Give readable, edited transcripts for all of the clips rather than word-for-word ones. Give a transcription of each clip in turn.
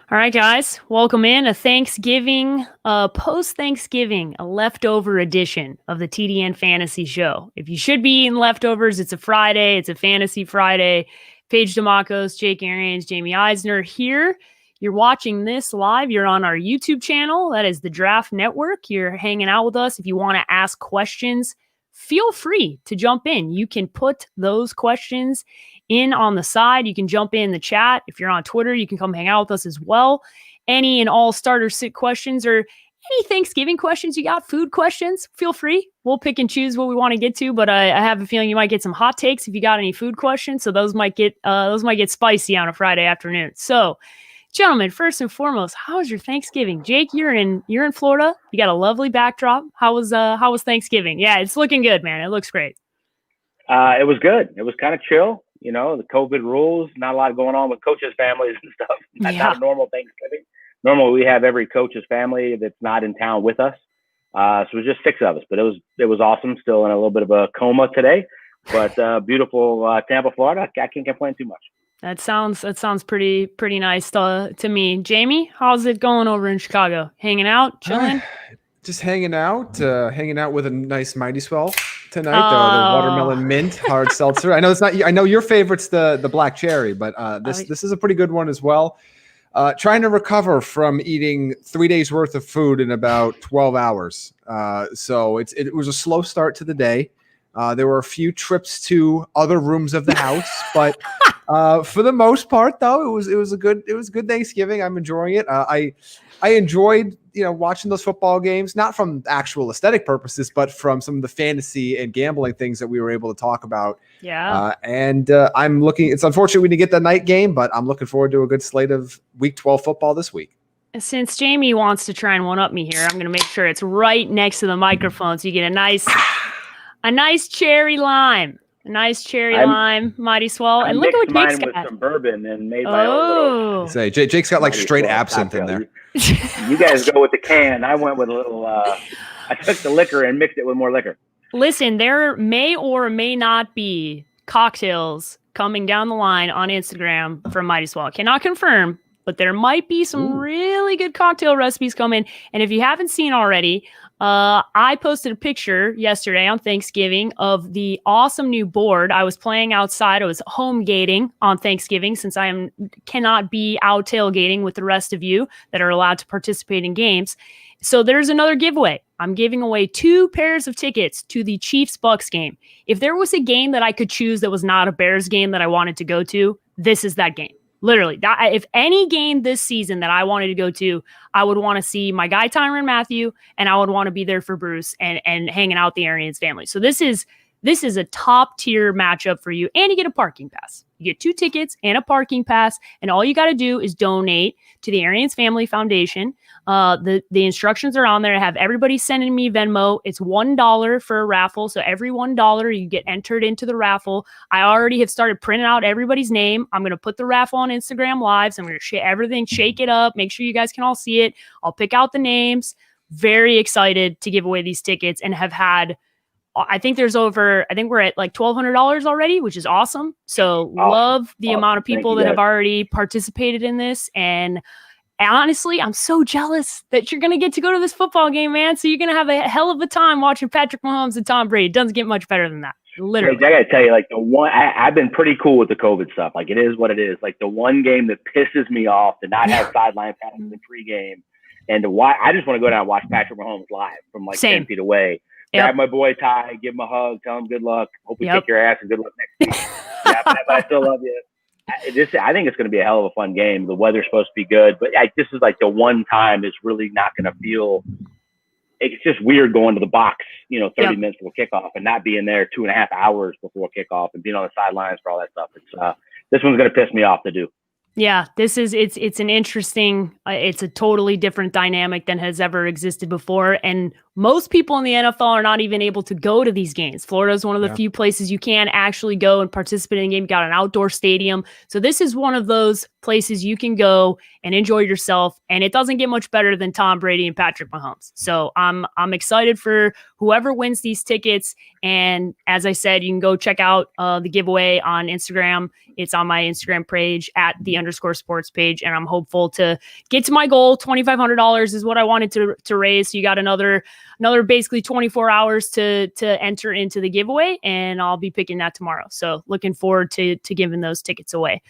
All right, guys, welcome in a Thanksgiving, post-Thanksgiving, a leftover edition of the TDN Fantasy Show. If you should be eating leftovers, it's a Friday. It's a Fantasy Friday. Paige DeMacos, Jake Arians, Jamie Eisner here. You're watching this live. You're on our YouTube channel. That is the Draft Network. You're hanging out with us. If you want to ask questions, feel free to jump in. You can put those questions in on the side. You can jump in the chat. If you're on Twitter, you can come hang out with us as well. Any and all starter sit questions or any Thanksgiving questions you got, food questions, feel free. We'll pick and choose what we want to get to, but I have a feeling you might get some hot takes if you got any food questions. So those might get spicy on a Friday afternoon. So, gentlemen, first and foremost, how was your Thanksgiving? Jake, you're in Florida. You got a lovely backdrop. How was Thanksgiving? Yeah, it's looking good, man. It looks great. It was good. It was kind of chill. You know, the COVID rules, not a lot going on with coaches' families and stuff. Not a normal Thanksgiving. Normally we have every coach's family that's not in town with us. So it was just 6 of us, but it was awesome. Still in a little bit of a coma today, but beautiful Tampa, Florida. I can't complain too much. That sounds pretty nice to me. Jamie, how's it going over in Chicago? Hanging out, chilling? Just hanging out with a nice Mighty Swell tonight. The watermelon mint hard seltzer. I know it's not. I know your favorite's the black cherry, but this is a pretty good one as well. Trying to recover from eating 3 days worth of food in about 12 hours. So it was a slow start to the day. There were a few trips to other rooms of the house, but for the most part, though, it was a good Thanksgiving. I'm enjoying it. I enjoyed watching those football games, not from actual aesthetic purposes, but from some of the fantasy and gambling things that we were able to talk about. Yeah. And I'm looking. It's unfortunate we didn't get the night game, but I'm looking forward to a good slate of Week 12 football this week. Since Jamie wants to try and one-up me here, I'm going to make sure it's right next to the microphone so you get a nice cherry lime. Nice cherry lime, Mighty Swell. And look at what Jake's got. With some bourbon and made my own little. Say, Jake's got like straight absinthe in there. You guys go with the can. I went with a little. I took the liquor and mixed it with more liquor. Listen, there may or may not be cocktails coming down the line on Instagram from Mighty Swell. Cannot confirm, but there might be some really good cocktail recipes coming. And if you haven't seen already, I posted a picture yesterday on Thanksgiving of the awesome new board. I was playing outside. I was home gating on Thanksgiving since I cannot be out tailgating with the rest of you that are allowed to participate in games. So there's another giveaway. I'm giving away 2 pairs of tickets to the Chiefs-Bucks game. If there was a game that I could choose that was not a Bears game that I wanted to go to, this is that game. Literally, if any game this season that I wanted to go to, I would want to see my guy Tyrann Mathieu, and I would want to be there for Bruce and hanging out with the Arians family. So this is a top tier matchup for you, and you get a parking pass. You get 2 tickets and a parking pass, and all you got to do is donate to the Arians Family Foundation. The instructions are on there. I have everybody sending me Venmo. It's $1 for a raffle. So every $1 you get entered into the raffle. I already have started printing out everybody's name. I'm going to put the raffle on Instagram Lives. I'm going to shake it up. Make sure you guys can all see it. I'll pick out the names. Very excited to give away these tickets and have had, I think we're at like $1,200 already, which is awesome. So love the amount of people that have already participated in this. And honestly, I'm so jealous that you're going to get to go to this football game, man. So you're going to have a hell of a time watching Patrick Mahomes and Tom Brady. It doesn't get much better than that. Literally. I got to tell you, like the one, I've been pretty cool with the COVID stuff. Like it is what it is. Like the one game that pisses me off to not have sideline passes in pregame and to watch, I just want to go down and watch Patrick Mahomes live from like 10 feet away. Grab my boy Ty, give him a hug, tell him good luck. Hope we kick your ass and good luck next week. But I still love you. I think it's going to be a hell of a fun game. The weather's supposed to be good, but this is like the one time it's really not going to feel. It's just weird going to the box, 30 minutes before kickoff and not being there 2.5 hours before kickoff and being on the sidelines for all that stuff. It's this one's going to piss me off to do. Yeah, it's an interesting, it's a totally different dynamic than has ever existed before. And most people in the NFL are not even able to go to these games. Florida is one of the few places you can actually go and participate in the game. You got an outdoor stadium. So this is one of those places you can go and enjoy yourself. And it doesn't get much better than Tom Brady and Patrick Mahomes. So I'm excited for whoever wins these tickets. And as I said, you can go check out the giveaway on Instagram. It's on my Instagram page at @the_sports page. And I'm hopeful to get to my goal. $2,500 is what I wanted to raise. So you got another basically 24 hours to enter into the giveaway, and I'll be picking that tomorrow. So looking forward to giving those tickets away.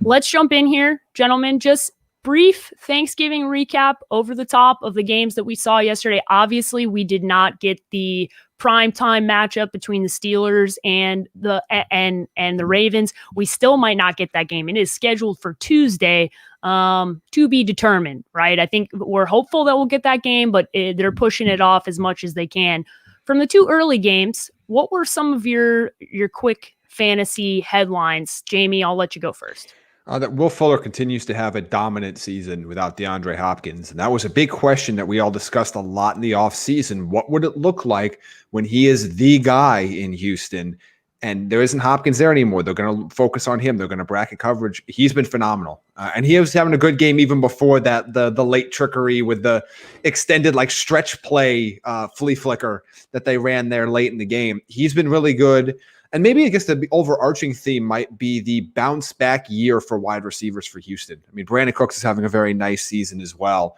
Let's jump in here, gentlemen. Just brief Thanksgiving recap over the top of the games that we saw yesterday. Obviously, we did not get the primetime matchup between the Steelers and the Ravens. We still might not get that game. It is scheduled for Tuesday, to be determined, right? I think we're hopeful that we'll get that game, but they're pushing it off as much as they can. From the two early games, what were some of your quick fantasy headlines? Jamie, I'll let you go first. That Will Fuller continues to have a dominant season without DeAndre Hopkins. And that was a big question that we all discussed a lot in the offseason. What would it look like when he is the guy in Houston and there isn't Hopkins there anymore? They're going to focus on him. They're going to bracket coverage. He's been phenomenal. And he was having a good game even before that, the late trickery with the extended like stretch play flea flicker that they ran there late in the game. He's been really good. And maybe I guess the overarching theme might be the bounce back year for wide receivers for Houston. I mean, Brandon Cooks is having a very nice season as well.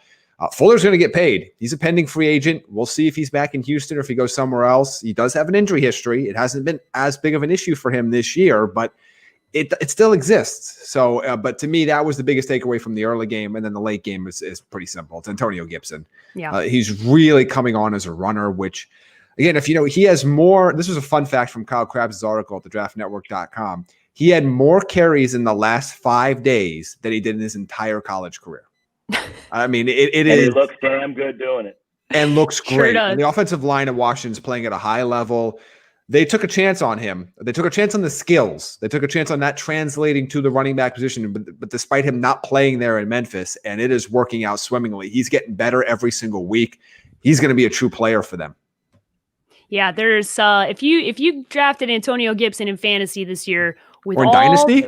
Fuller's going to get paid. He's a pending free agent. We'll see if he's back in Houston or if he goes somewhere else. He does have an injury history. It hasn't been as big of an issue for him this year, but it still exists. So, but to me, that was the biggest takeaway from the early game. And then the late game is pretty simple. It's Antonio Gibson. Yeah, he's really coming on as a runner, which, again, if he has more, this was a fun fact from Kyle Krabs' article at thedraftnetwork.com. He had more carries in the last 5 days than he did in his entire college career. I mean, it is. He looks damn good doing it. And looks great. Sure And the offensive line of Washington's playing at a high level. They took a chance on him. They took a chance on the skills. They took a chance on that translating to the running back position. But despite him not playing there in Memphis, and it is working out swimmingly, he's getting better every single week. He's going to be a true player for them. Yeah, there's if you drafted Antonio Gibson in fantasy this year with Dynasty,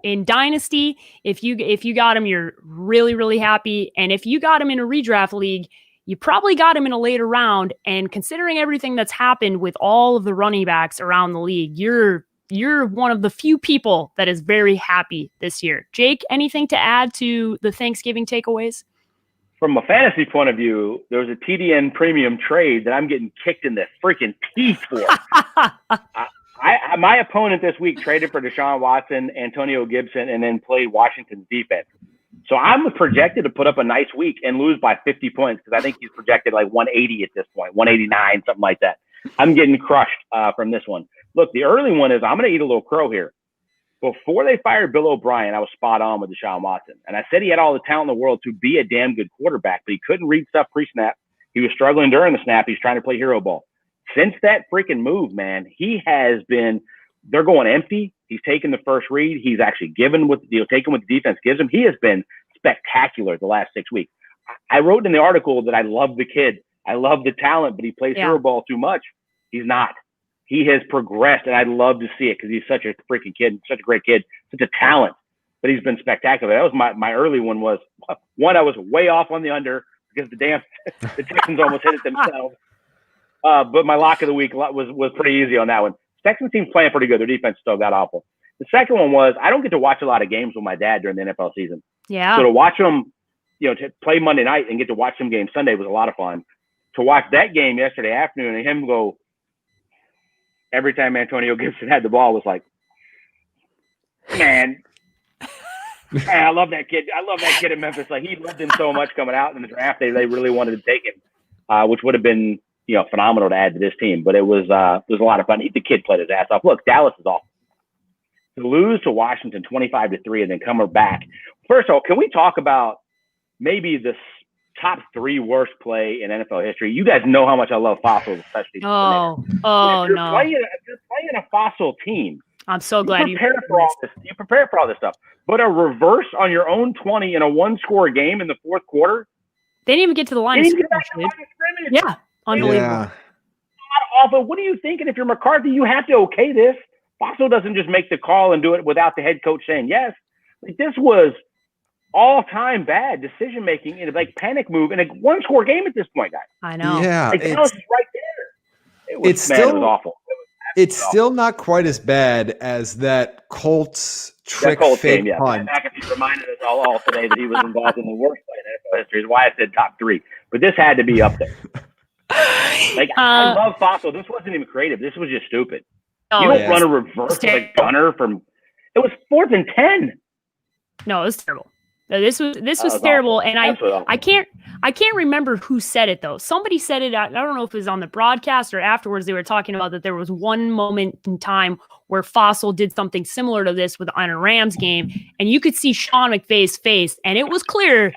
in Dynasty, if you got him, you're really, really happy. And if you got him in a redraft league, you probably got him in a later round. And considering everything that's happened with all of the running backs around the league, you're one of the few people that is very happy this year. Jake, anything to add to the Thanksgiving takeaways? From a fantasy point of view, there was a TDN premium trade that I'm getting kicked in the freaking teeth for. My opponent this week traded for Deshaun Watson, Antonio Gibson, and then played Washington's defense. So I'm projected to put up a nice week and lose by 50 points because I think he's projected like 180 at this point, 189, something like that. I'm getting crushed from this one. Look, the early one is I'm going to eat a little crow here. Before they fired Bill O'Brien, I was spot on with Deshaun Watson. And I said he had all the talent in the world to be a damn good quarterback, but he couldn't read stuff pre-snap. He was struggling during the snap. He's trying to play hero ball. Since that freaking move, man, he has been – they're going empty. He's taken the first read. He's actually taken what the defense gives him. He has been spectacular the last 6 weeks. I wrote in the article that I love the kid. I love the talent, but he plays hero ball too much. He's not. He has progressed, and I'd love to see it because he's such a freaking kid, such a great kid, such a talent. But he's been spectacular. That was my early one. Was one I was way off on the under because the Texans almost hit it themselves. But my lock of the week was pretty easy on that one. Texans team's playing pretty good. Their defense still got awful. The second one was I don't get to watch a lot of games with my dad during the NFL season. Yeah. So to watch them, to play Monday night and get to watch some games Sunday was a lot of fun. To watch that game yesterday afternoon and him go. Every time Antonio Gibson had the ball was like, man, I love that kid. I love that kid in Memphis. Like he loved him so much coming out in the draft. They really wanted to take him, which would have been, phenomenal to add to this team. But it was a lot of fun. The kid played his ass off. Look, Dallas is awful. To lose to Washington 25-3 and then come back. First of all, can we talk about maybe the top 3 worst play in NFL history? You guys know how much I love fossils, especially. No. If you're playing a fossil team, I'm so glad you prepare for all this. You prepare for all this stuff, but a reverse on your own 20 in a 1-score game in the fourth quarter. They didn't even get to the line of scrimmage. Yeah, Unbelievable. Yeah. Awful. What are you thinking? If you're McCarthy, you have to okay this. Fossil doesn't just make the call and do it without the head coach saying yes. Like, this was all-time bad decision-making in a panic move in a one-score game at this point, guys. I know. Yeah. Like, Dallas is right there. It was awful. It's still not quite as bad as that Colts trick fake game, punt. Back he reminded us all today that he was involved in the worst play in NFL history. Is why I said top 3. But this had to be up there. I love Fossil. This wasn't even creative. This was just stupid. You don't run a reverse with a gunner from. It was 4th and 10. No, it was terrible. No, this was terrible, awful. And I can't remember who said it though. Somebody said it. I don't know if it was on the broadcast or afterwards. They were talking about that there was one moment in time where Fossil did something similar to this on a Rams game, and you could see Sean McVay's face, and it was clear.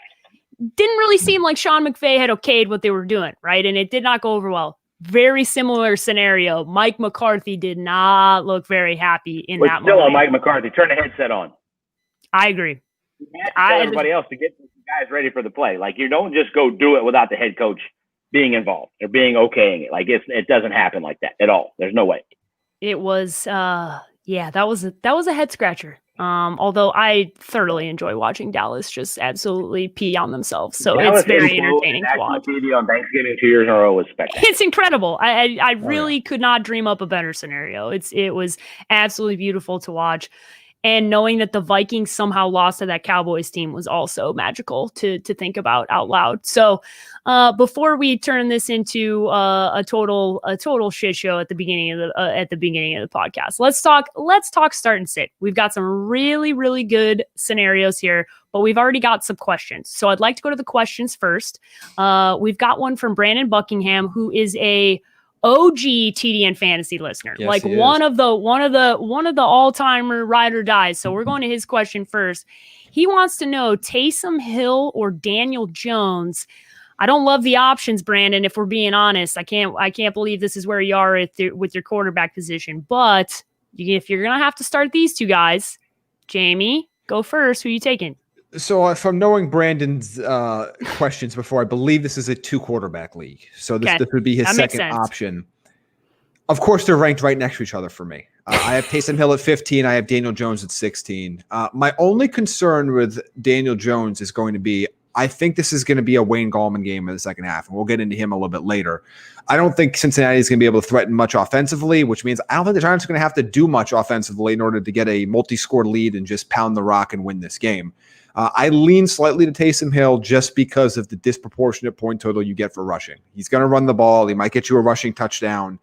Didn't really seem like Sean McVay had okayed what they were doing, right? And it did not go over well. Very similar scenario. Mike McCarthy did not look very happy in that moment. Still on Mike McCarthy. Turn the headset on. I agree. Tell everybody else to get the guys ready for the play. Like, you don't just go do it without the head coach being involved or being okaying it. Like, it doesn't happen like that at all. There's no way. It was, that was a head scratcher. Although I thoroughly enjoy watching Dallas just absolutely pee on themselves. So Dallas, it's very entertaining to watch. TV on Thanksgiving 2 years in a row was spectacular. It's incredible. I really could not dream up a better scenario. It was absolutely beautiful to watch. And knowing that the Vikings somehow lost to that Cowboys team was also magical to think about out loud. So before we turn this into a total shit show at the beginning of the podcast, let's talk start and sit. We've got some really, really good scenarios here, but we've already got some questions. So I'd like to go to the questions first. We've got one from Brandon Buckingham, who is a OG TDN fantasy listener, yes, like one of the all-timer ride or dies. So we're going to his question first. He wants to know Taysom Hill or Daniel Jones. I don't love the options, Brandon. If we're being honest, I can't believe this is where you are with your quarterback position. But if you're gonna have to start these two guys, Jamie, go first. Who are you taking? So from knowing Brandon's questions before, I believe this is a 2-quarterback league. So this would be his second option. Of course, they're ranked right next to each other for me. I have Taysom Hill at 15. I have Daniel Jones at 16. My only concern with Daniel Jones is going to be, I think this is going to be a Wayne Gallman game in the second half, and we'll get into him a little bit later. I don't think Cincinnati is going to be able to threaten much offensively, which means I don't think the Giants are going to have to do much offensively in order to get a multi-score lead and just pound the rock and win this game. I lean slightly to Taysom Hill just because of the disproportionate point total you get for rushing. He's going to run the ball. He might get you a rushing touchdown.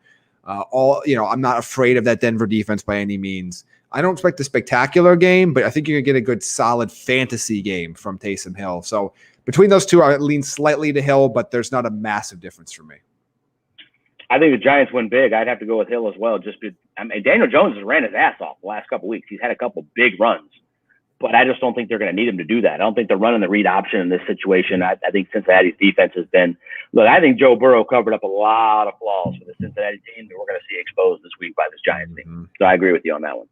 I'm not afraid of that Denver defense by any means. I don't expect a spectacular game, but I think you're going to get a good solid fantasy game from Taysom Hill. So between those two, I lean slightly to Hill, but there's not a massive difference for me. I think the Giants win big. I'd have to go with Hill as well. Daniel Jones has ran his ass off the last couple of weeks. He's had a couple big runs. But I just don't think they're going to need him to do that. I don't think they're running the read option in this situation. I think Cincinnati's defense has been – look, I think Joe Burrow covered up a lot of flaws for the Cincinnati team that we're going to see exposed this week by this Giants team. So I agree with you on that one.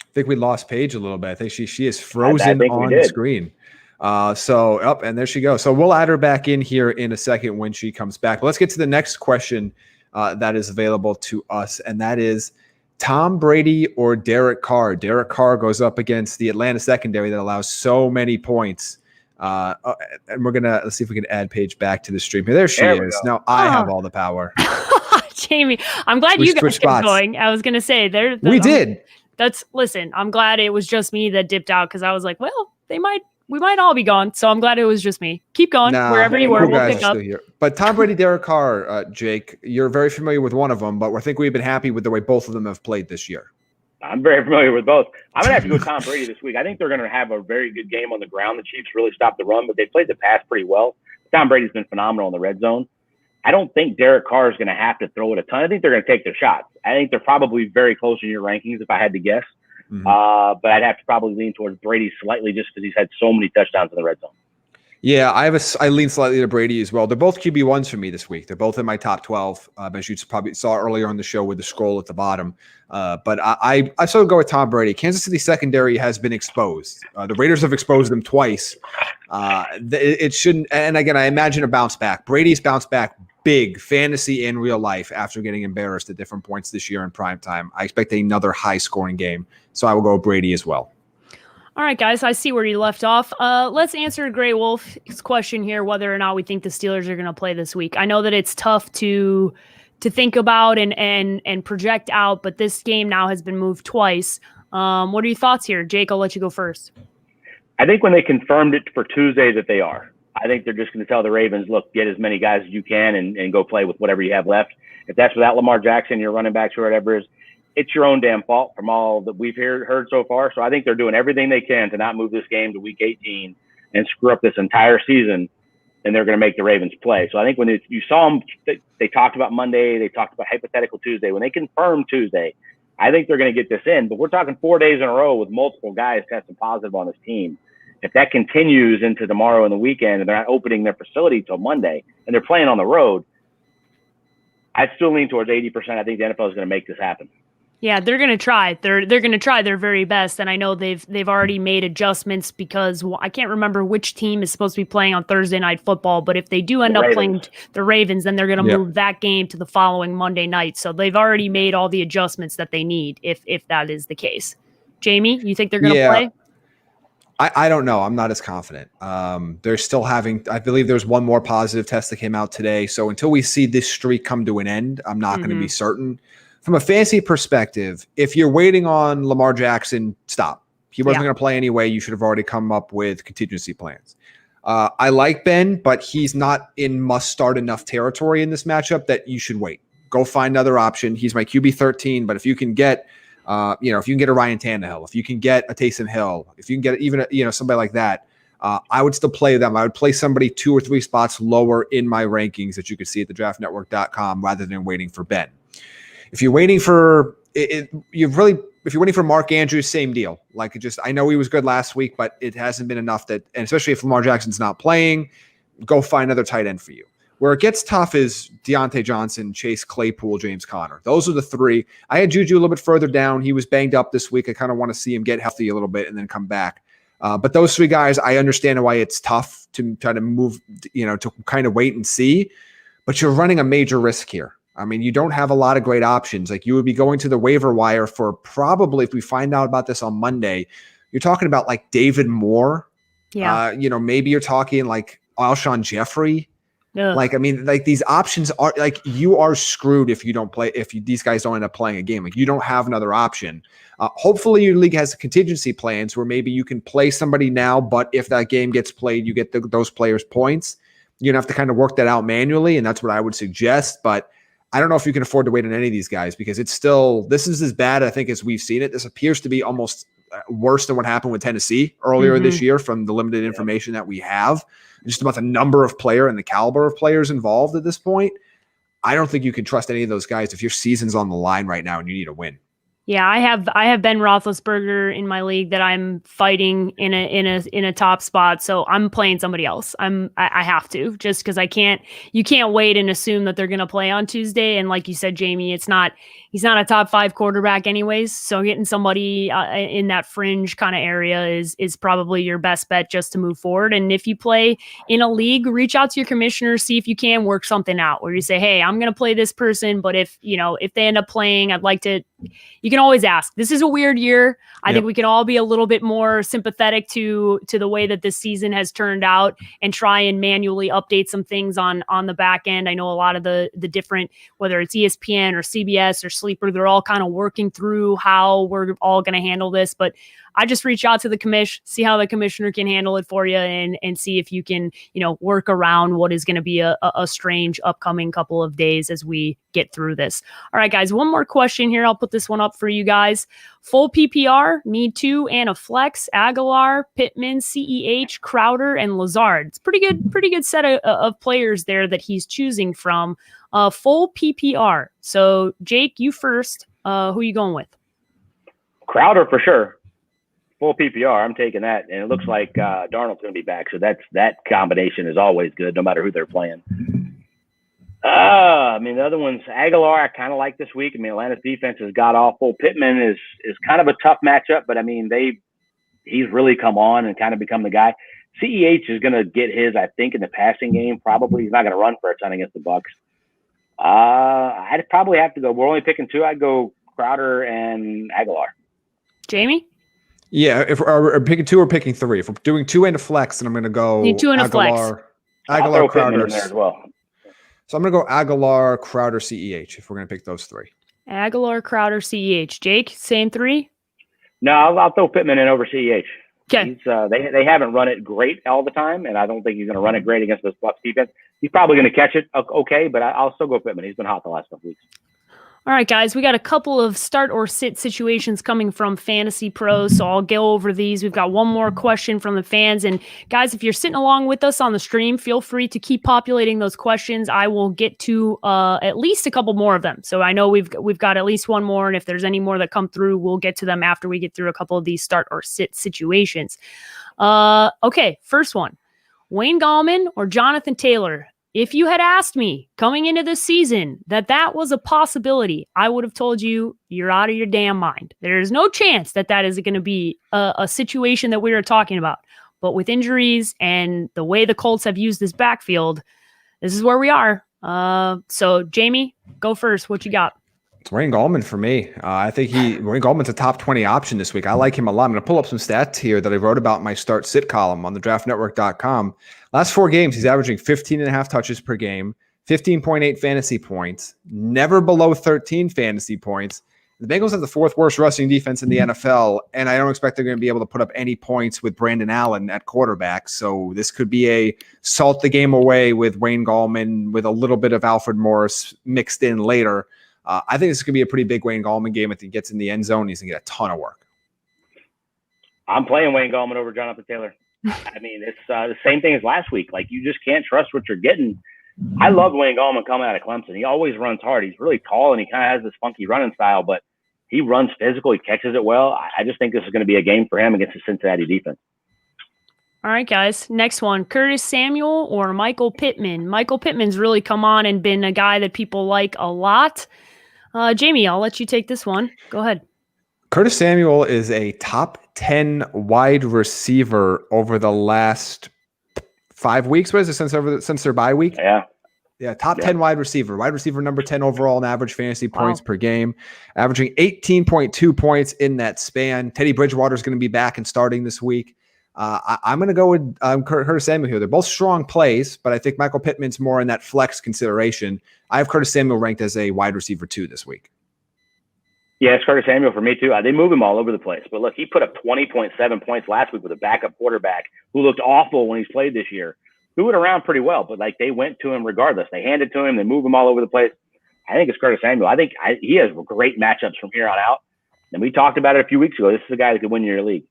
I think we lost Paige a little bit. I think she is frozen on the screen. And there she goes. So we'll add her back in here in a second when she comes back. But let's get to the next question that is available to us, and that is – Tom Brady or Derek Carr? Derek Carr goes up against the Atlanta secondary that allows so many points. And let's see if we can add Paige back to the stream here. There she is. Now I have all the power. Jamie, I'm glad you guys kept going. I was going to say we did. Listen, I'm glad it was just me that dipped out because I was like, well, we might all be gone. So I'm glad it was just me. Keep going wherever you were. We'll pick up. But Tom Brady, Derek Carr, Jake, you're very familiar with one of them, but I think we've been happy with the way both of them have played this year. I'm very familiar with both. I'm going to have to go with Tom Brady this week. I think they're going to have a very good game on the ground. The Chiefs really stopped the run, but they played the pass pretty well. Tom Brady's been phenomenal in the red zone. I don't think Derek Carr is going to have to throw it a ton. I think they're going to take their shots. I think they're probably very close in your rankings if I had to guess. Mm-hmm. But I'd have to probably lean towards Brady slightly just because he's had so many touchdowns in the red zone. Yeah, I lean slightly to Brady as well. They're both QB1s for me this week. They're both in my top 12, as you probably saw earlier on the show with the scroll at the bottom. But I still go with Tom Brady. Kansas City secondary has been exposed. The Raiders have exposed them twice. It shouldn't. And again, I imagine a bounce back. Brady's bounced back big fantasy in real life after getting embarrassed at different points this year in prime time. I expect another high scoring game. So I will go Brady as well. All right, guys, I see where you left off. Let's answer Gray Wolf's question here, whether or not we think the Steelers are going to play this week. I know that it's tough to think about and project out, but this game now has been moved twice. What are your thoughts here? Jake, I'll let you go first. I think when they confirmed it for Tuesday that they are, I think they're just going to tell the Ravens, look, get as many guys as you can and go play with whatever you have left. If that's without Lamar Jackson, your running backs or whatever it is, it's your own damn fault from all that we've heard so far. So I think they're doing everything they can to not move this game to week 18 and screw up this entire season, and they're going to make the Ravens play. So I think when you saw them, they talked about Monday, they talked about hypothetical Tuesday. When they confirmed Tuesday, I think they're going to get this in. But we're talking 4 days in a row with multiple guys testing positive on this team. If that continues into tomorrow and the weekend and they're not opening their facility till Monday and they're playing on the road, I still lean towards 80%. I think the NFL is going to make this happen. Yeah, they're going to try. They're going to try their very best, and I know they've already made adjustments because I can't remember which team is supposed to be playing on Thursday Night Football, but if they do end up playing the Ravens, then they're going to move that game to the following Monday night. So they've already made all the adjustments that they need if that is the case. Jamie, you think they're going to play? I don't know. I'm not as confident. They're still having, I believe there's one more positive test that came out today. So until we see this streak come to an end, I'm not going to be certain. From a fantasy perspective, if you're waiting on Lamar Jackson, stop. He wasn't going to play anyway. You should have already come up with contingency plans. I like Ben, but he's not in must-start enough territory in this matchup that you should wait. Go find another option. He's my QB 13, but if you can get if you can get a Ryan Tannehill, if you can get a Taysom Hill, if you can get even somebody like that, I would still play them. I would play somebody 2 or 3 spots lower in my rankings that you could see at thedraftnetwork.com rather than waiting for Ben. If you're waiting for if you're waiting for Mark Andrews, same deal. I know he was good last week, but it hasn't been enough and especially if Lamar Jackson's not playing, go find another tight end for you. Where it gets tough is Deontay Johnson, Chase Claypool, James Conner. Those are the 3. I had Juju a little bit further down. He was banged up this week. I kind of want to see him get healthy a little bit and then come back. But those 3 guys, I understand why it's tough to try to move, to kind of wait and see. But you're running a major risk here. I mean, you don't have a lot of great options. Like you would be going to the waiver wire for probably, if we find out about this on Monday, you're talking about like David Moore. Yeah. Maybe you're talking like Alshon Jeffrey. Yeah. These options are you are screwed if you don't play, these guys don't end up playing a game. Like you don't have another option. Hopefully your league has contingency plans where maybe you can play somebody now, but if that game gets played, you get those players points. You're gonna have to kind of work that out manually. And that's what I would suggest. But I don't know if you can afford to wait on any of these guys because this is as bad, I think, as we've seen it. This appears to be almost worse than what happened with Tennessee earlier this year from the limited information that we have, just about the number of player and the caliber of players involved at this point. I don't think you can trust any of those guys if your season's on the line right now and you need a win. Yeah, I have Ben Roethlisberger in my league that I'm fighting in a top spot, so I'm playing somebody else. I have to just because you can't wait and assume that they're going to play on Tuesday. And like you said, Jamie, he's not a top 5 quarterback anyways. So getting somebody in that fringe kind of area is probably your best bet just to move forward. And if you play in a league, reach out to your commissioner, see if you can work something out where you say, hey, I'm going to play this person, but if they end up playing, I'd like to. You can always ask. This is a weird year. I think we can all be a little bit more sympathetic to the way that this season has turned out and try and manually update some things on the back end. I know a lot of the different, whether it's ESPN or CBS or Sleeper, they're all kind of working through how we're all going to handle this. But I just reach out to the commish, see how the commissioner can handle it for you and see if you can, work around what is going to be a strange upcoming couple of days as we get through this. All right, guys, one more question here. I'll put this one up for you guys. Full PPR, need 2 and a flex, Agholor, Pittman, CEH, Crowder, and Lazard. It's pretty good set of players there that he's choosing from. Full PPR. So Jake, you first. Who are you going with? Crowder for sure. Full PPR, I'm taking that, and it looks like Darnold's going to be back, so that combination is always good, no matter who they're playing. The other one's Agholor. I kind of like this week. Atlanta's defense has got awful. Pittman is kind of a tough matchup, but he's really come on and kind of become the guy. CEH is going to get his, I think, in the passing game. Probably he's not going to run for a ton against the Bucks. I'd probably have to go. We're only picking 2. I'd go Crowder and Agholor. Jamie? Yeah, if we're picking 2 or picking 3. If we're doing 2 and a flex, then I'm going to go Need 2 and a flex. Agholor, Crowder in there as well. So I'm going to go Agholor, Crowder, CEH if we're going to pick those 3. Agholor, Crowder, CEH. Jake, same 3? No, I'll throw Pittman in over CEH. Okay. They haven't run it great all the time, and I don't think he's going to run it great against this Bucs defense. He's probably going to catch it okay, but I'll still go Pittman. He's been hot the last couple weeks. All right, guys, we got a couple of start or sit situations coming from Fantasy Pros, so I'll go over these. We've got one more question from the fans. And guys, if you're sitting along with us on the stream, feel free to keep populating those questions. I will get to at least a couple more of them. So I know we've got at least one more, and if there's any more that come through, we'll get to them after we get through a couple of these start or sit situations. Okay, first one. Wayne Gallman or Jonathan Taylor? If you had asked me coming into this season that was a possibility, I would have told you you're out of your damn mind. There's no chance that is going to be a situation that we are talking about. But with injuries and the way the Colts have used this backfield, this is where we are. So, Jamie, go first. What you got? It's Wayne Gallman for me. I think Wayne Gallman's a top 20 option this week. I like him a lot. I'm going to pull up some stats here that I wrote about in my start sit column on the draftnetwork.com. Last 4 games, he's averaging 15.5 touches per game, 15.8 fantasy points, never below 13 fantasy points. The Bengals have the 4th worst rushing defense in the NFL, and I don't expect they're going to be able to put up any points with Brandon Allen at quarterback. So this could be a salt the game away with Wayne Gallman with a little bit of Alfred Morris mixed in later. I think this could be a pretty big Wayne Gallman game. If he gets in the end zone, he's going to get a ton of work. I'm playing Wayne Gallman over Jonathan Taylor. I mean, it's the same thing as last week. Like, you just can't trust what you're getting. I love Wayne Gallman coming out of Clemson. He always runs hard. He's really tall, and he kind of has this funky running style, but he runs physical. He catches it well. I just think this is going to be a game for him against the Cincinnati defense. All right, guys. Next one, Curtis Samuel or Michael Pittman? Michael Pittman's really come on and been a guy that people like a lot. Jamie, I'll let you take this one. Go ahead. Curtis Samuel is a top 10 wide receiver over the last 5 weeks. What is it, since their bye week? Yeah, top 10 wide receiver. Wide receiver number 10 overall in average fantasy points per game, averaging 18.2 points in that span. Teddy Bridgewater is going to be back and starting this week. I'm going to go with Curtis Samuel here. They're both strong plays, but I think Michael Pittman's more in that flex consideration. I have Curtis Samuel ranked as a wide receiver 2 this week. Yeah, it's Curtis Samuel for me too. They move him all over the place. But look, he put up 20.7 points last week with a backup quarterback who looked awful when he's played this year. Threw it around pretty well, but like they went to him regardless. They handed to him. They move him all over the place. I think it's Curtis Samuel. I think he has great matchups from here on out. And we talked about it a few weeks ago. This is a guy that could win your league.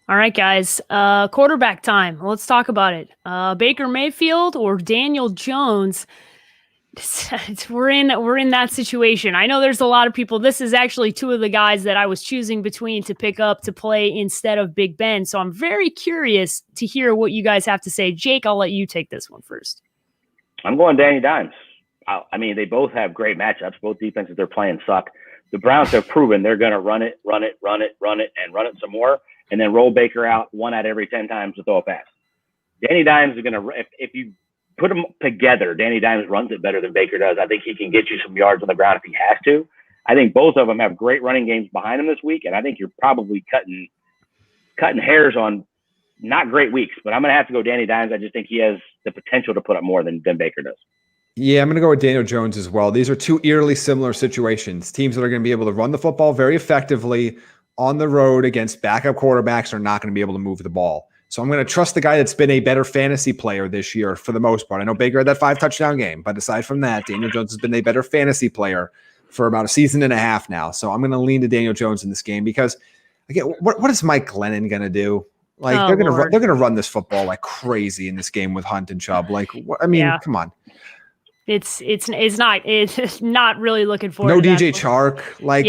All right, guys. Quarterback time. Let's talk about it. Baker Mayfield or Daniel Jones? We're in that situation. I know there's a lot of people. This is actually 2 of the guys that I was choosing between to pick up to play instead of Big Ben. So I'm very curious to hear what you guys have to say. Jake, I'll let you take this one first. I'm going Danny Dimes. I mean, they both have great matchups. Both defenses they're playing suck. The Browns have proven they're going to run it, and run it some more, and then roll Baker out 1 out of every 10 times to throw a pass. Danny Dimes is going to, if you put them together, Danny Dimes runs it better than Baker does. I think he can get you some yards on the ground if he has to. I think both of them have great running games behind them this week, and I think you're probably cutting hairs on not great weeks. But I'm going to have to go Danny Dimes. I just think he has the potential to put up more than Baker does. Yeah, I'm going to go with Daniel Jones as well. These are 2 eerily similar situations. Teams that are going to be able to run the football very effectively on the road against backup quarterbacks are not going to be able to move the ball. So I'm going to trust the guy that's been a better fantasy player this year for the most part. I know Baker had that 5-touchdown game, but aside from that, Daniel Jones has been a better fantasy player for about a season and a half now. So I'm going to lean to Daniel Jones in this game because, again, what is Mike Glennon going to do? Like they're going to run this football like crazy in this game with Hunt and Chubb. Like, come on. It's not really looking forward. No to DJ Chark. Like,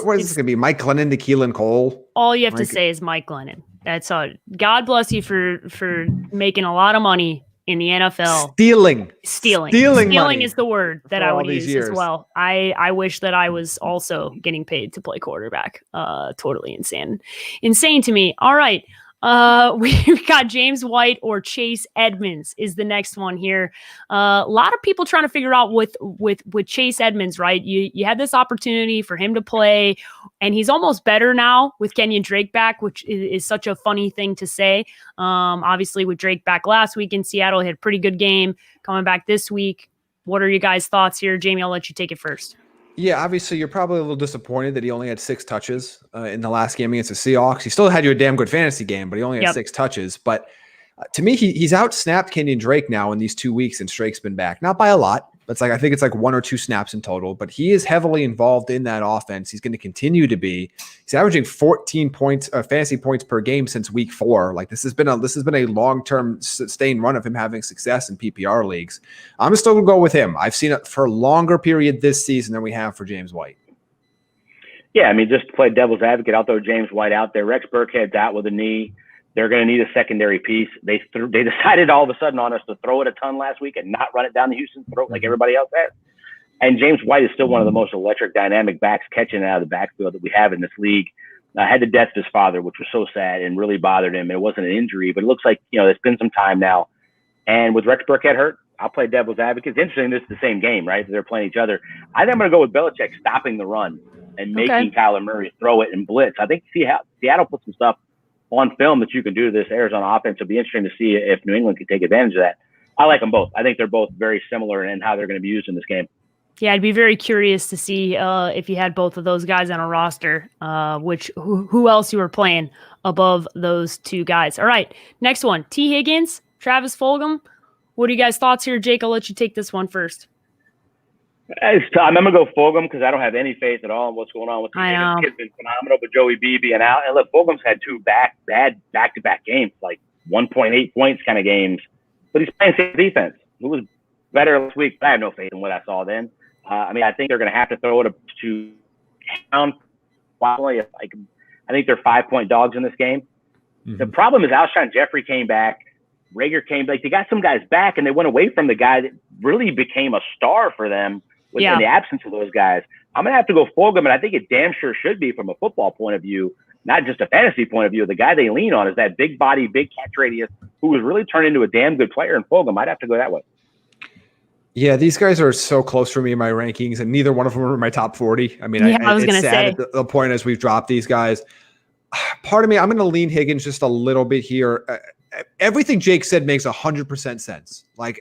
what is this going to be? Mike Glennon to Keelan Cole. All you have to say is Mike Glennon. That's all. God bless you for making a lot of money in the NFL. Stealing money is the word that I would use as well. I wish that I was also getting paid to play quarterback. Totally insane to me. All right. We've got James White or Chase Edmonds is the next one here. A lot of people trying to figure out with Chase Edmonds, right? You had this opportunity for him to play, and he's almost better now with Kenyon Drake back, which is such a funny thing to say. Obviously with Drake back last week in Seattle, he had a pretty good game coming back this week. What are you guys' thoughts here? Jamie, I'll let you take it first. Yeah, obviously you're probably a little disappointed that he only had 6 touches in the last game against the Seahawks. He still had you a damn good fantasy game, but he only had 6 touches. But to me, he's out-snapped Kenyon Drake now in these 2 weeks since Drake's been back. Not by a lot, but I think it's like 1 or 2 snaps in total. But he is heavily involved in that offense. He's going to continue to be. He's averaging 14 points, fantasy points per game since week 4. Like this has been a long-term sustained run of him having success in PPR leagues. I'm still going to go with him. I've seen it for a longer period this season than we have for James White. Yeah, I mean, just to play devil's advocate, I'll throw James White out there. Rex Burkhead's out with a knee. They're going to need a secondary piece. They decided all of a sudden on us to throw it a ton last week and not run it down the Houston throat like everybody else has. And James White is still one of the most electric, dynamic backs catching out of the backfield that we have in this league. Had the death of his father, which was so sad and really bothered him. It wasn't an injury, but it looks like, it's been some time now. And with Rex Burkhead hurt, I'll play devil's advocate. It's interesting, this is the same game, right? They're playing each other. I think I'm going to go with Belichick stopping the run and making Kyler Murray throw it and blitz. I think Seattle put some stuff on film that you can do to this Arizona offense. It'll be interesting to see if New England can take advantage of that. I like them both. I think they're both very similar in how they're going to be used in this game. Yeah, I'd be very curious to see if you had both of those guys on a roster, who else you were playing above those 2 guys. All right, next one, T. Higgins, Travis Fulgham. What are you guys' thoughts here? Jake, I'll let you take this one first. I'm going to go Fulgham because I don't have any faith at all in what's going on with the Higgins. Kid's been phenomenal, but Joey B being out. And look, Fulgham's had 2 bad back-to-back games, like 1.8 points kind of games. But he's playing safe defense. It was better last week, but I have no faith in what I saw then. I think they're going to have to throw it to town. I think they're 5-point dogs in this game. Mm-hmm. The problem is Alshon Jeffrey came back. Rager came back. They got some guys back, and they went away from the guy that really became a star for them in the absence of those guys. I'm going to have to go Fulgham, and I think it damn sure should be from a football point of view, not just a fantasy point of view. The guy they lean on is that big body, big catch radius, who was really turned into a damn good player in Fulgham. I'd have to go that way. Yeah, these guys are so close for me in my rankings, and neither one of them are in my top 40. I mean, I was going to say. At the point as we've dropped these guys. Part of me, I'm going to lean Higgins just a little bit here. Everything Jake said makes 100% sense. But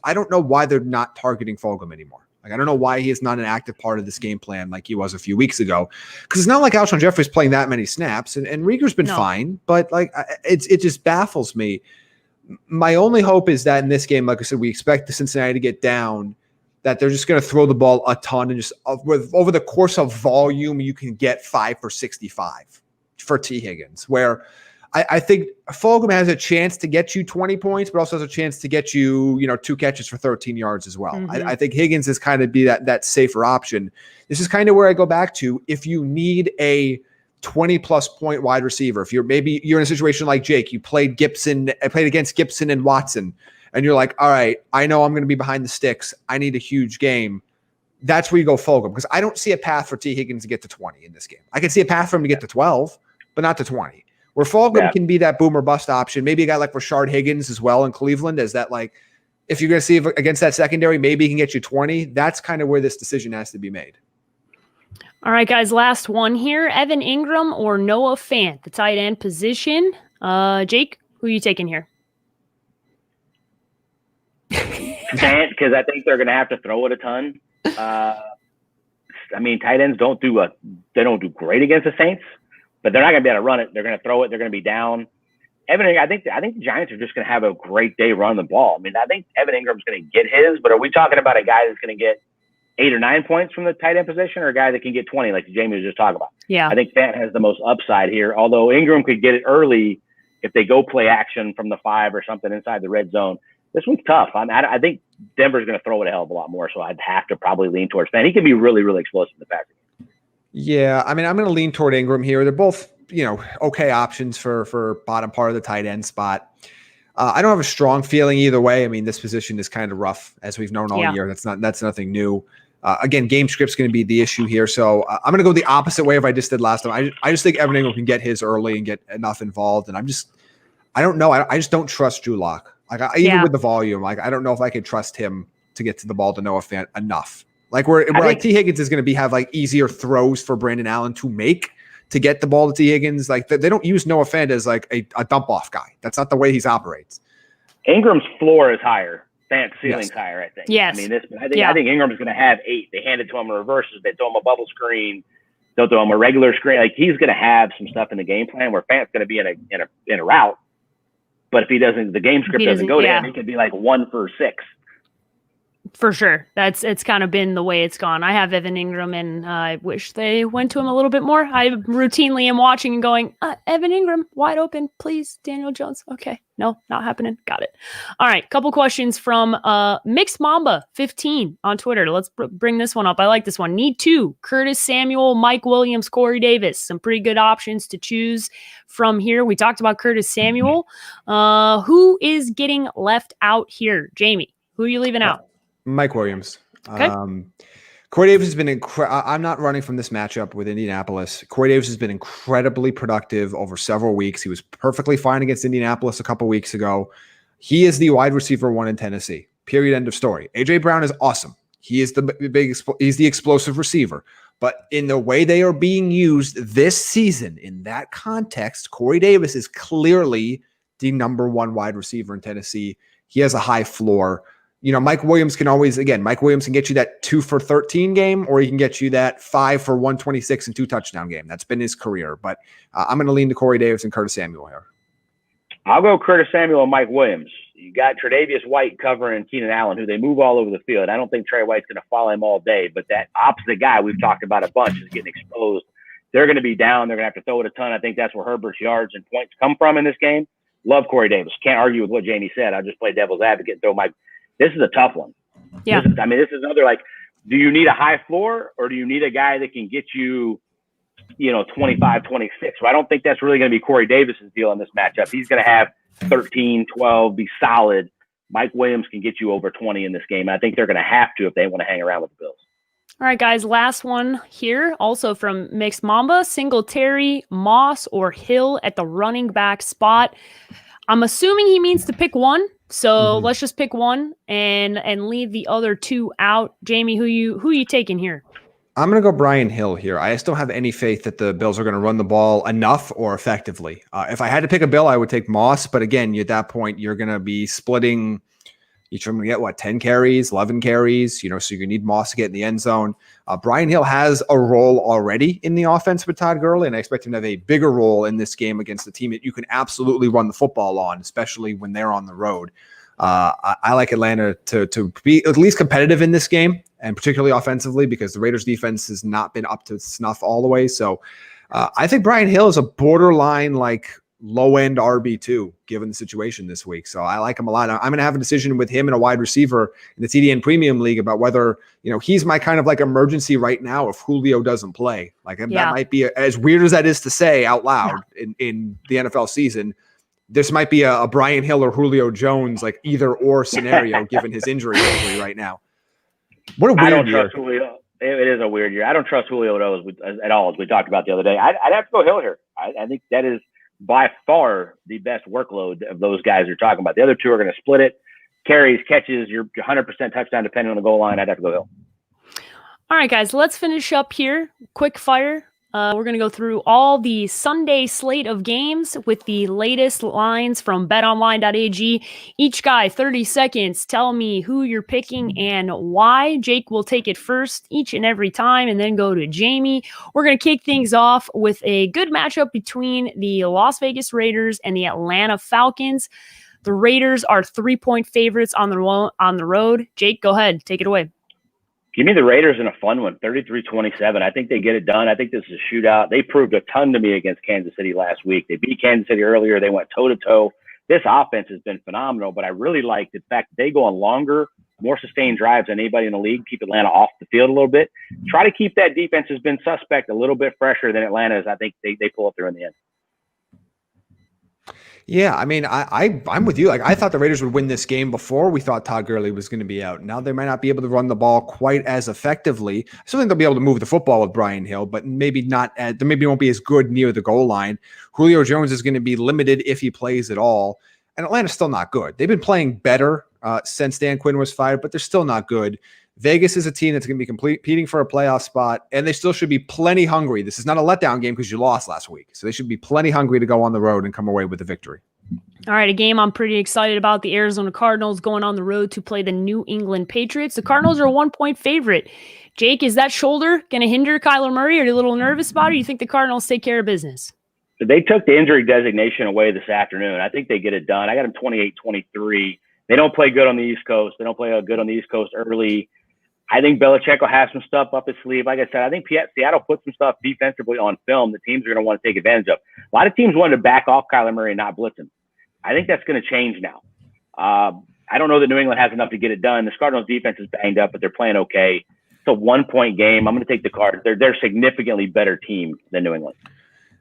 I don't know why they're not targeting Fulgham anymore. Like, I don't know why he is not an active part of this game plan like he was a few weeks ago. Because it's not like Alshon Jeffrey's playing that many snaps, and Rieger's been fine, but it just baffles me. My only hope is that in this game, like I said, we expect the Cincinnati to get down, that they're just going to throw the ball a ton, and just over the course of volume, you can get 5 for 65 for T. Higgins, where I think Fulgham has a chance to get you 20 points, but also has a chance to get you, 2 catches for 13 yards as well. Mm-hmm. I think Higgins is kind of be that safer option. This is kind of where I go back to, if you need a 20-plus point wide receiver, if you're in a situation like Jake, you played against Gibson and Watson, and you're like, all right, I know I'm going to be behind the sticks. I need a huge game. That's where you go Fulgham, because I don't see a path for T. Higgins to get to 20 in this game. I can see a path for him to get to 12, but not to 20. Where Fulgham can be that boom or bust option. Maybe a guy like Rashard Higgins as well in Cleveland, is that if you're going to see against that secondary, maybe he can get you 20. That's kind of where this decision has to be made. All right, guys, last one here. Evan Engram or Noah Fant, the tight end position. Jake, who are you taking here? Fant, because I think they're going to have to throw it a ton. Tight ends don't do great against the Saints, but they're not going to be able to run it. They're going to throw it. They're going to be down. I think the Giants are just going to have a great day running the ball. I think Evan Ingram's going to get his, but are we talking about a guy that's going to get 8 or 9 points from the tight end position, or a guy that can get 20 like Jamie was just talking about? Yeah. I think Fant has the most upside here, although Engram could get it early if they go play action from the 5 or something inside the red zone. This one's tough. I think Denver's going to throw it a hell of a lot more, so I'd have to probably lean towards Fant. He can be really, really explosive in the passing. Yeah, I'm going to lean toward Engram here. They're both, okay options for bottom part of the tight end spot. I don't have a strong feeling either way. This position is kind of rough, as we've known all year. That's nothing new. Again, game script's going to be the issue here. So I'm going to go the opposite way of I just did last time. I just think Evan Engram can get his early and get enough involved. And I don't know. I just don't trust Drew Lock. Even with the volume, I don't know if I could trust him to get to the ball to Noah Fant enough. T. Higgins is going to have easier throws for Brandon Allen to make to get the ball to T. Higgins. They don't use Noah Fant as a dump off guy. That's not the way he operates. Ingram's floor is higher. Fant's ceiling's higher, I think. Yes. I think Ingram's going to have 8. They hand it to him in reverses. They throw him a bubble screen. They'll throw him a regular screen. He's going to have some stuff in the game plan where Fant's going to be in a route. But if he doesn't, the game script doesn't go to him. He could be 1 for 6. For sure. It's kind of been the way it's gone. I have Evan Engram, and I wish they went to him a little bit more. I routinely am watching and going, Evan Engram, wide open, please, Daniel Jones. Okay. No, not happening. Got it. All right. Couple questions from Mixed Mamba 15 on Twitter. Let's bring this one up. I like this one. Need 2. Curtis Samuel, Mike Williams, Corey Davis. Some pretty good options to choose from here. We talked about Curtis Samuel. Who is getting left out here? Jamie, who are you leaving out? Mike Williams. Okay. Corey Davis has been I'm not running from this matchup with Indianapolis. Corey Davis has been incredibly productive over several weeks. He was perfectly fine against Indianapolis a couple weeks ago. He is the wide receiver 1 in Tennessee. Period. End of story. AJ Brown is awesome. He is he's the explosive receiver. But in the way they are being used this season, in that context, Corey Davis is clearly the number 1 wide receiver in Tennessee. He has a high floor. Mike Williams can get you that 2 for 13 game, or he can get you that 5 for 126 and 2 touchdown game. That's been his career. But I'm going to lean to Corey Davis and Curtis Samuel here. I'll go Curtis Samuel and Mike Williams. You got Tre'Davious White covering Keenan Allen, who they move all over the field. I don't think Trey White's going to follow him all day, but that opposite guy we've talked about a bunch is getting exposed. They're going to be down. They're going to have to throw it a ton. I think that's where Herbert's yards and points come from in this game. Love Corey Davis. Can't argue with what Jamie said. I'll just play devil's advocate and throw Mike. This is a tough one. Yeah. This is another do you need a high floor or do you need a guy that can get you, 25, 26? So I don't think that's really going to be Corey Davis's deal in this matchup. He's going to have 13, 12, be solid. Mike Williams can get you over 20 in this game. I think they're going to have to if they want to hang around with the Bills. All right, guys, last one here, also from Mixed Mamba. Singletary, Moss, or Hill at the running back spot. I'm assuming he means to pick one. So let's just pick one and leave the other 2 out. Jamie, who you taking here? I'm going to go Brian Hill here. I just don't have any faith that the Bills are going to run the ball enough or effectively. If I had to pick a Bill, I would take Moss. But again, at that point, you're going to be splitting. Each of them get 10 carries, 11 carries, so you need Moss to get in the end zone. Brian Hill has a role already in the offense with Todd Gurley, and I expect him to have a bigger role in this game against the team that you can absolutely run the football on, especially when they're on the road. I like Atlanta to be at least competitive in this game, and particularly offensively, because the Raiders defense has not been up to snuff all the way. So I think Brian Hill is a borderline low-end RB2 given the situation this week. So I like him a lot. I'm going to have a decision with him and a wide receiver in the TDN Premium League about whether, he's my kind of emergency right now if Julio doesn't play. That might be, as weird as that is to say out loud in the NFL season, this might be a Brian Hill or Julio Jones, either or scenario given his injury history right now. What a weird year. Trust Julio. It is a weird year. I don't trust Julio at all, as we talked about the other day. I'd have to go Hill here. I think that is by far the best workload of those guys you're talking about. The other 2 are going to split it. Carries, catches, you're 100% touchdown depending on the goal line. I'd have to go Hill. All right, guys, let's finish up here. Quick fire. We're going to go through all the Sunday slate of games with the latest lines from betonline.ag. Each guy, 30 seconds. Tell me who you're picking and why. Jake will take it first each and every time and then go to Jamie. We're going to kick things off with a good matchup between the Las Vegas Raiders and the Atlanta Falcons. The Raiders are 3-point favorites on the road. Jake, go ahead. Take it away. Give me the Raiders in a fun one, 33-27. I think they get it done. I think this is a shootout. They proved a ton to me against Kansas City last week. They beat Kansas City earlier. They went toe-to-toe. This offense has been phenomenal, but I really like the fact that they go on longer, more sustained drives than anybody in the league, keep Atlanta off the field a little bit. Try to keep that defense has been suspect a little bit fresher than Atlanta is. I think they pull up there in the end. Yeah, I mean, I'm with you. Like, I thought the Raiders would win this game before we thought Todd Gurley was going to be out. Now they might not be able to run the ball quite as effectively. I still think they'll be able to move the football with Brian Hill, but maybe not. They maybe won't be as good near the goal line. Julio Jones is going to be limited if he plays at all, and Atlanta's still not good. They've been playing better since Dan Quinn was fired, but they're still not good. Vegas is a team that's going to be competing for a playoff spot, and they still should be plenty hungry. This is not a letdown game because you lost last week. So they should be plenty hungry to go on the road and come away with a victory. All right, a game I'm pretty excited about. The Arizona Cardinals going on the road to play the New England Patriots. The Cardinals are a 1-point favorite. Jake, is that shoulder going to hinder Kyler Murray? Are you a little nervous about it? Or do you think the Cardinals take care of business? They took the injury designation away this afternoon. I think they get it done. I got them 28-23. They don't play good on the East Coast. They don't play good on the East Coast early. I think Belichick will have some stuff up his sleeve. Like I said, I think Seattle put some stuff defensively on film that teams are going to want to take advantage of. A lot of teams wanted to back off Kyler Murray and not blitz him. I think that's going to change now. I don't know that New England has enough to get it done. The Cardinals defense is banged up, but they're playing okay. It's a 1-point game. I'm going to take the Cards. They're a significantly better team than New England.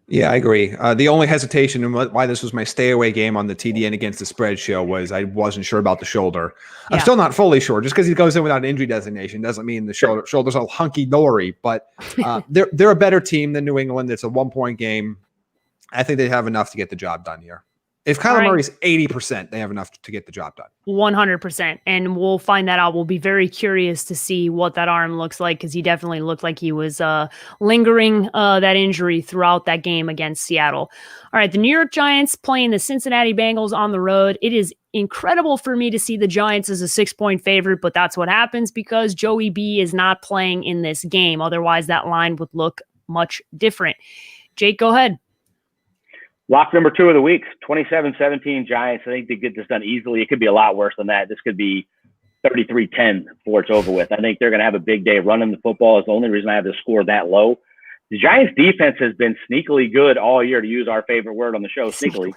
Yeah, I agree. The only hesitation and why this was my stay away game on the TDN against the spread show was I wasn't sure about the shoulder. Yeah. I'm still not fully sure. Just because he goes in without an injury designation doesn't mean the shoulder's all hunky dory. But they're a better team than New England. It's a 1-point game. I think they have enough to get the job done here. If Kyler Murray's 80%, they have enough to get the job done. 100%. And we'll find that out. We'll be very curious to see what that arm looks like because he definitely looked like he was lingering that injury throughout that game against Seattle. All right, the New York Giants playing the Cincinnati Bengals on the road. It is incredible for me to see the Giants as a 6-point favorite, but that's what happens because Joey B is not playing in this game. Otherwise, that line would look much different. Jake, go ahead. Lock number 2 of the week, 27-17 Giants. I think they get this done easily. It could be a lot worse than that. This could be 33-10 before it's over with. I think they're going to have a big day running the football. Is the only reason I have the score that low. The Giants defense has been sneakily good all year, to use our favorite word on the show, sneakily.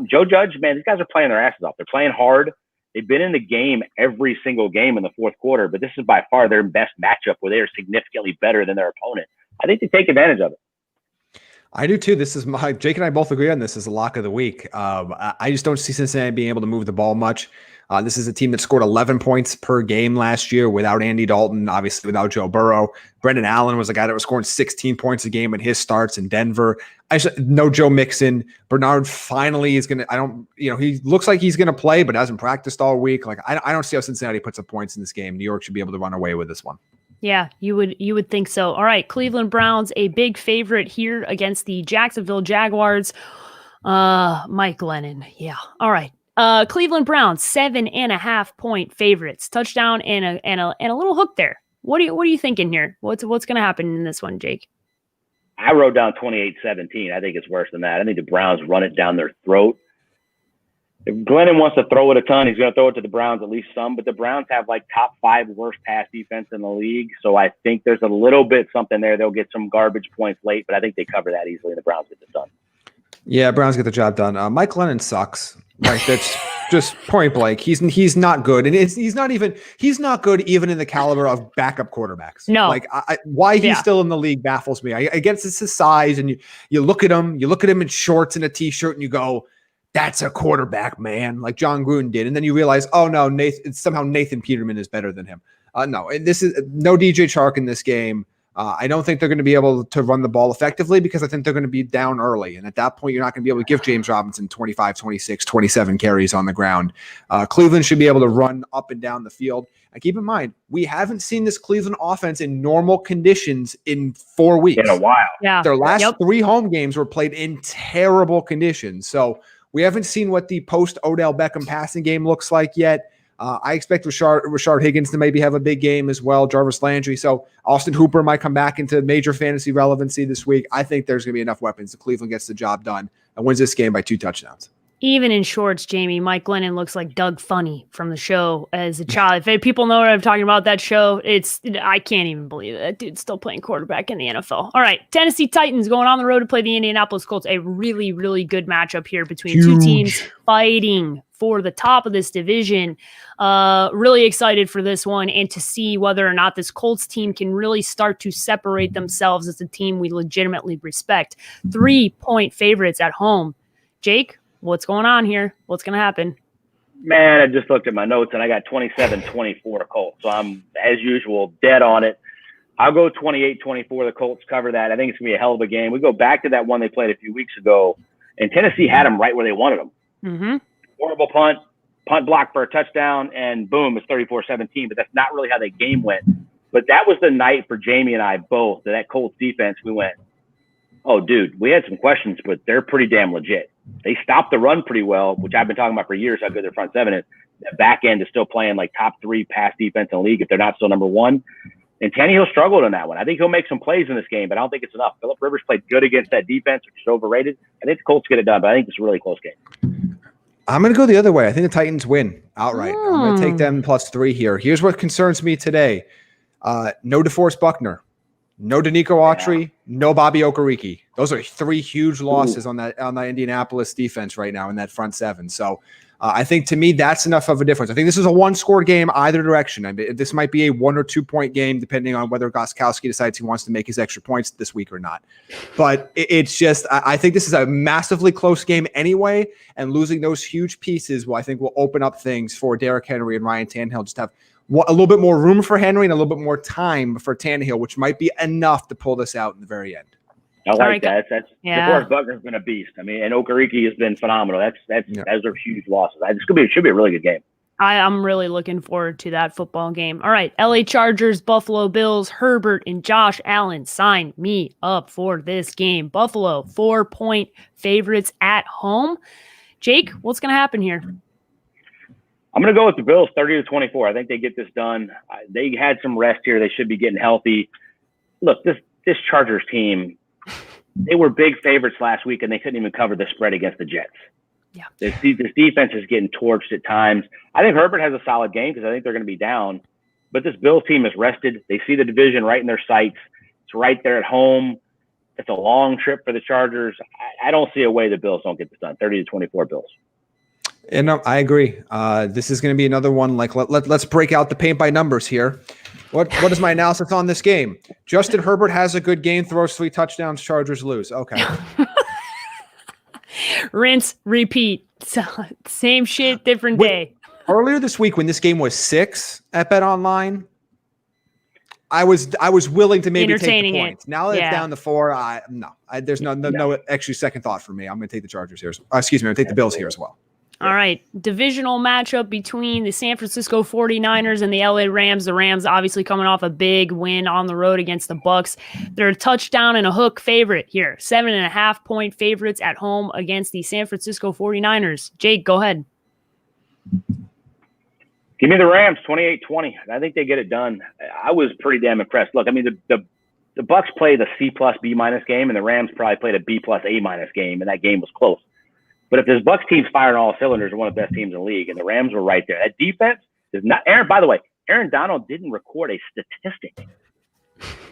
Joe Judge, man, these guys are playing their asses off. They're playing hard. They've been in the game every single game in the fourth quarter, but this is by far their best matchup where they are significantly better than their opponent. I think they take advantage of it. I do too. This is Jake and I both agree on this as a lock of the week. I just don't see Cincinnati being able to move the ball much. This is a team that scored 11 points per game last year without Andy Dalton, obviously without Joe Burrow. Brendan Allen was a guy that was scoring 16 points a game in his starts in Denver. No Joe Mixon. Bernard finally is going to, he looks like he's going to play, but hasn't practiced all week. Like, I don't see how Cincinnati puts up points in this game. New York should be able to run away with this one. Yeah, you would think so. All right, Cleveland Browns, a big favorite here against the Jacksonville Jaguars. Mike Glennon. Yeah. All right. Cleveland Browns, 7.5-point favorites. Touchdown and a little hook there. What are you thinking here? What's going to happen in this one, Jake? I wrote down 28-17. I think it's worse than that. I think the Browns run it down their throat. If Glennon wants to throw it a ton, he's going to throw it to the Browns at least some. But the Browns have like top 5 worst pass defense in the league. So I think there's a little bit something there. They'll get some garbage points late, but I think they cover that easily and the Browns get this done. Yeah, Browns get the job done. Mike Glennon sucks. Like, that's just point blank. He's not good, and he's not good even in the caliber of backup quarterbacks. No, like why he's still in the league baffles me. I guess it's his size, and you look at him in shorts and a t-shirt, and you go, that's a quarterback, man, like John Gruden did. And then you realize, oh no, somehow Nathan Peterman is better than him. No, this is no DJ Chark in this game. I don't think they're going to be able to run the ball effectively because I think they're going to be down early. And at that point, you're not going to be able to give James Robinson 25, 26, 27 carries on the ground. Cleveland should be able to run up and down the field. And keep in mind, we haven't seen this Cleveland offense in normal conditions in 4 weeks. In a while. Yeah. Their last 3 home games were played in terrible conditions. So we haven't seen what the post-Odell Beckham passing game looks like yet. I expect Rashard Higgins to maybe have a big game as well, Jarvis Landry. So Austin Hooper might come back into major fantasy relevancy this week. I think there's going to be enough weapons that Cleveland gets the job done and wins this game by 2 touchdowns. Even in shorts, Jamie, Mike Glennon looks like Doug Funny from the show as a child. If people know what I'm talking about, that show, I can't even believe it. That dude's still playing quarterback in the NFL. All right, Tennessee Titans going on the road to play the Indianapolis Colts. A really, really good matchup here between two teams fighting for the top of this division. Really excited for this one and to see whether or not this Colts team can really start to separate themselves as a team we legitimately respect. 3-point favorites at home. Jake, What's going on here? What's going to happen? Man, I just looked at my notes, and I got 27-24 Colts. So I'm, as usual, dead on it. I'll go 28-24. The Colts cover that. I think it's going to be a hell of a game. We go back to that one they played a few weeks ago, and Tennessee had them right where they wanted them. Mm-hmm. Horrible punt block for a touchdown, and boom, it's 34-17. But that's not really how the game went. But that was the night for Jamie and I both, that Colts defense, we went, oh, dude, we had some questions, but they're pretty damn legit. They stopped the run pretty well, which I've been talking about for years, how good their front seven is. That back end is still playing like top 3 pass defense in the league if they're not still number 1. And Tannehill struggled on that one. I think he'll make some plays in this game, but I don't think it's enough. Phillip Rivers played good against that defense, which is overrated. I think the Colts get it done, but I think it's a really close game. I'm going to go the other way. I think the Titans win outright. I'm going to take them +3 here. Here's what concerns me today. No DeForest Buckner. No Danico Autry, no Bobby Okereke. Those are 3 huge losses on that Indianapolis defense right now in that front 7. So I think to me that's enough of a difference. I think this is a 1-score game either direction. I mean, this might be a 1 or 2 point game depending on whether Gostkowski decides he wants to make his extra points this week or not. But it's just I think this is a massively close game anyway, and losing those huge pieces will open up things for Derrick Henry and Ryan Tannehill. Just have a little bit more room for Henry and a little bit more time for Tannehill, which might be enough to pull this out in the very end. I like that. DeForest Buckner's been a beast. I mean, and Okereke has been phenomenal. Those are huge losses. It should be a really good game. I'm really looking forward to that football game. All right, LA Chargers, Buffalo Bills, Herbert and Josh Allen, sign me up for this game. Buffalo 4-point favorites at home. Jake, what's going to happen here? I'm going to go with the Bills 30-24. I think they get this done. They had some rest here. They should be getting healthy. Look, this Chargers team, they were big favorites last week, and they couldn't even cover the spread against the Jets. Yeah. This defense is getting torched at times. I think Herbert has a solid game because I think they're going to be down. But this Bills team is rested. They see the division right in their sights. It's right there at home. It's a long trip for the Chargers. I don't see a way the Bills don't get this done. 30-24 Bills. And I agree. This is going to be another one. Like let's break out the paint by numbers here. What is my analysis on this game? Justin Herbert has a good game, throws 3 touchdowns. Chargers lose. Okay. Rinse, repeat. Same shit, different day. Earlier this week, when this game was 6 at BetOnline, I was willing to maybe take the points. Now that it's down to 4, there's no extra second thought for me. I'm going to take the Chargers here. I'm going to take the Bills here as well. All right, divisional matchup between the San Francisco 49ers and the LA Rams. The Rams obviously coming off a big win on the road against the Bucs. They're a touchdown and a hook favorite here. 7.5-point favorites at home against the San Francisco 49ers. Jake, go ahead. Give me the Rams 28-20. I think they get it done. I was pretty damn impressed. Look, I mean, the Bucs played a C+B- game, and the Rams probably played a B+A- game, and that game was close. But if this Bucs team's firing all cylinders, they're one of the best teams in the league, and the Rams were right there. That defense is not – Aaron, by the way, Aaron Donald didn't record a statistic.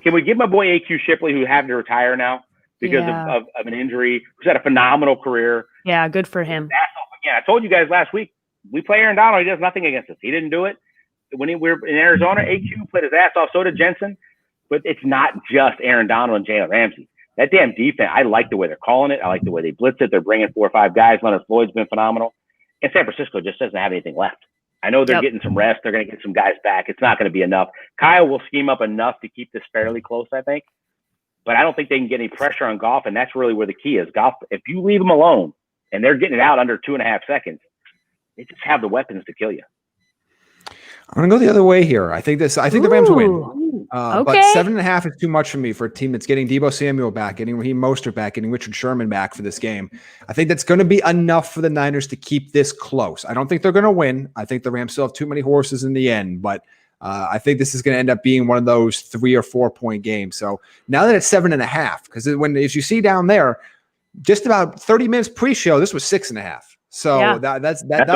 Can we give my boy A.Q. Shipley, who had to retire now because of an injury, who's had a phenomenal career? Yeah, good for him. Again, I told you guys last week, we play Aaron Donald. He does nothing against us. He didn't do it. When we were in Arizona, A.Q. played his ass off. So did Jensen. But it's not just Aaron Donald and Jalen Ramsey. That damn defense, I like the way they're calling it. I like the way they blitz it. They're bringing 4 or 5 guys. Leonard Floyd's been phenomenal. And San Francisco just doesn't have anything left. I know they're getting some rest. They're going to get some guys back. It's not going to be enough. Kyle will scheme up enough to keep this fairly close, I think. But I don't think they can get any pressure on Goff, and that's really where the key is. Goff, if you leave them alone and they're getting it out under 2.5 seconds, they just have the weapons to kill you. I'm going to go the other way here. I think the Rams win. Okay. But 7.5 is too much for me for a team that's getting Deebo Samuel back, getting Raheem Mostert back, getting Richard Sherman back for this game. I think that's going to be enough for the Niners to keep this close. I don't think they're going to win. I think the Rams still have too many horses in the end, but I think this is going to end up being one of those 3 or 4 point games. So now that it's 7.5, because as you see down there, just about 30 minutes pre-show, this was 6.5. So that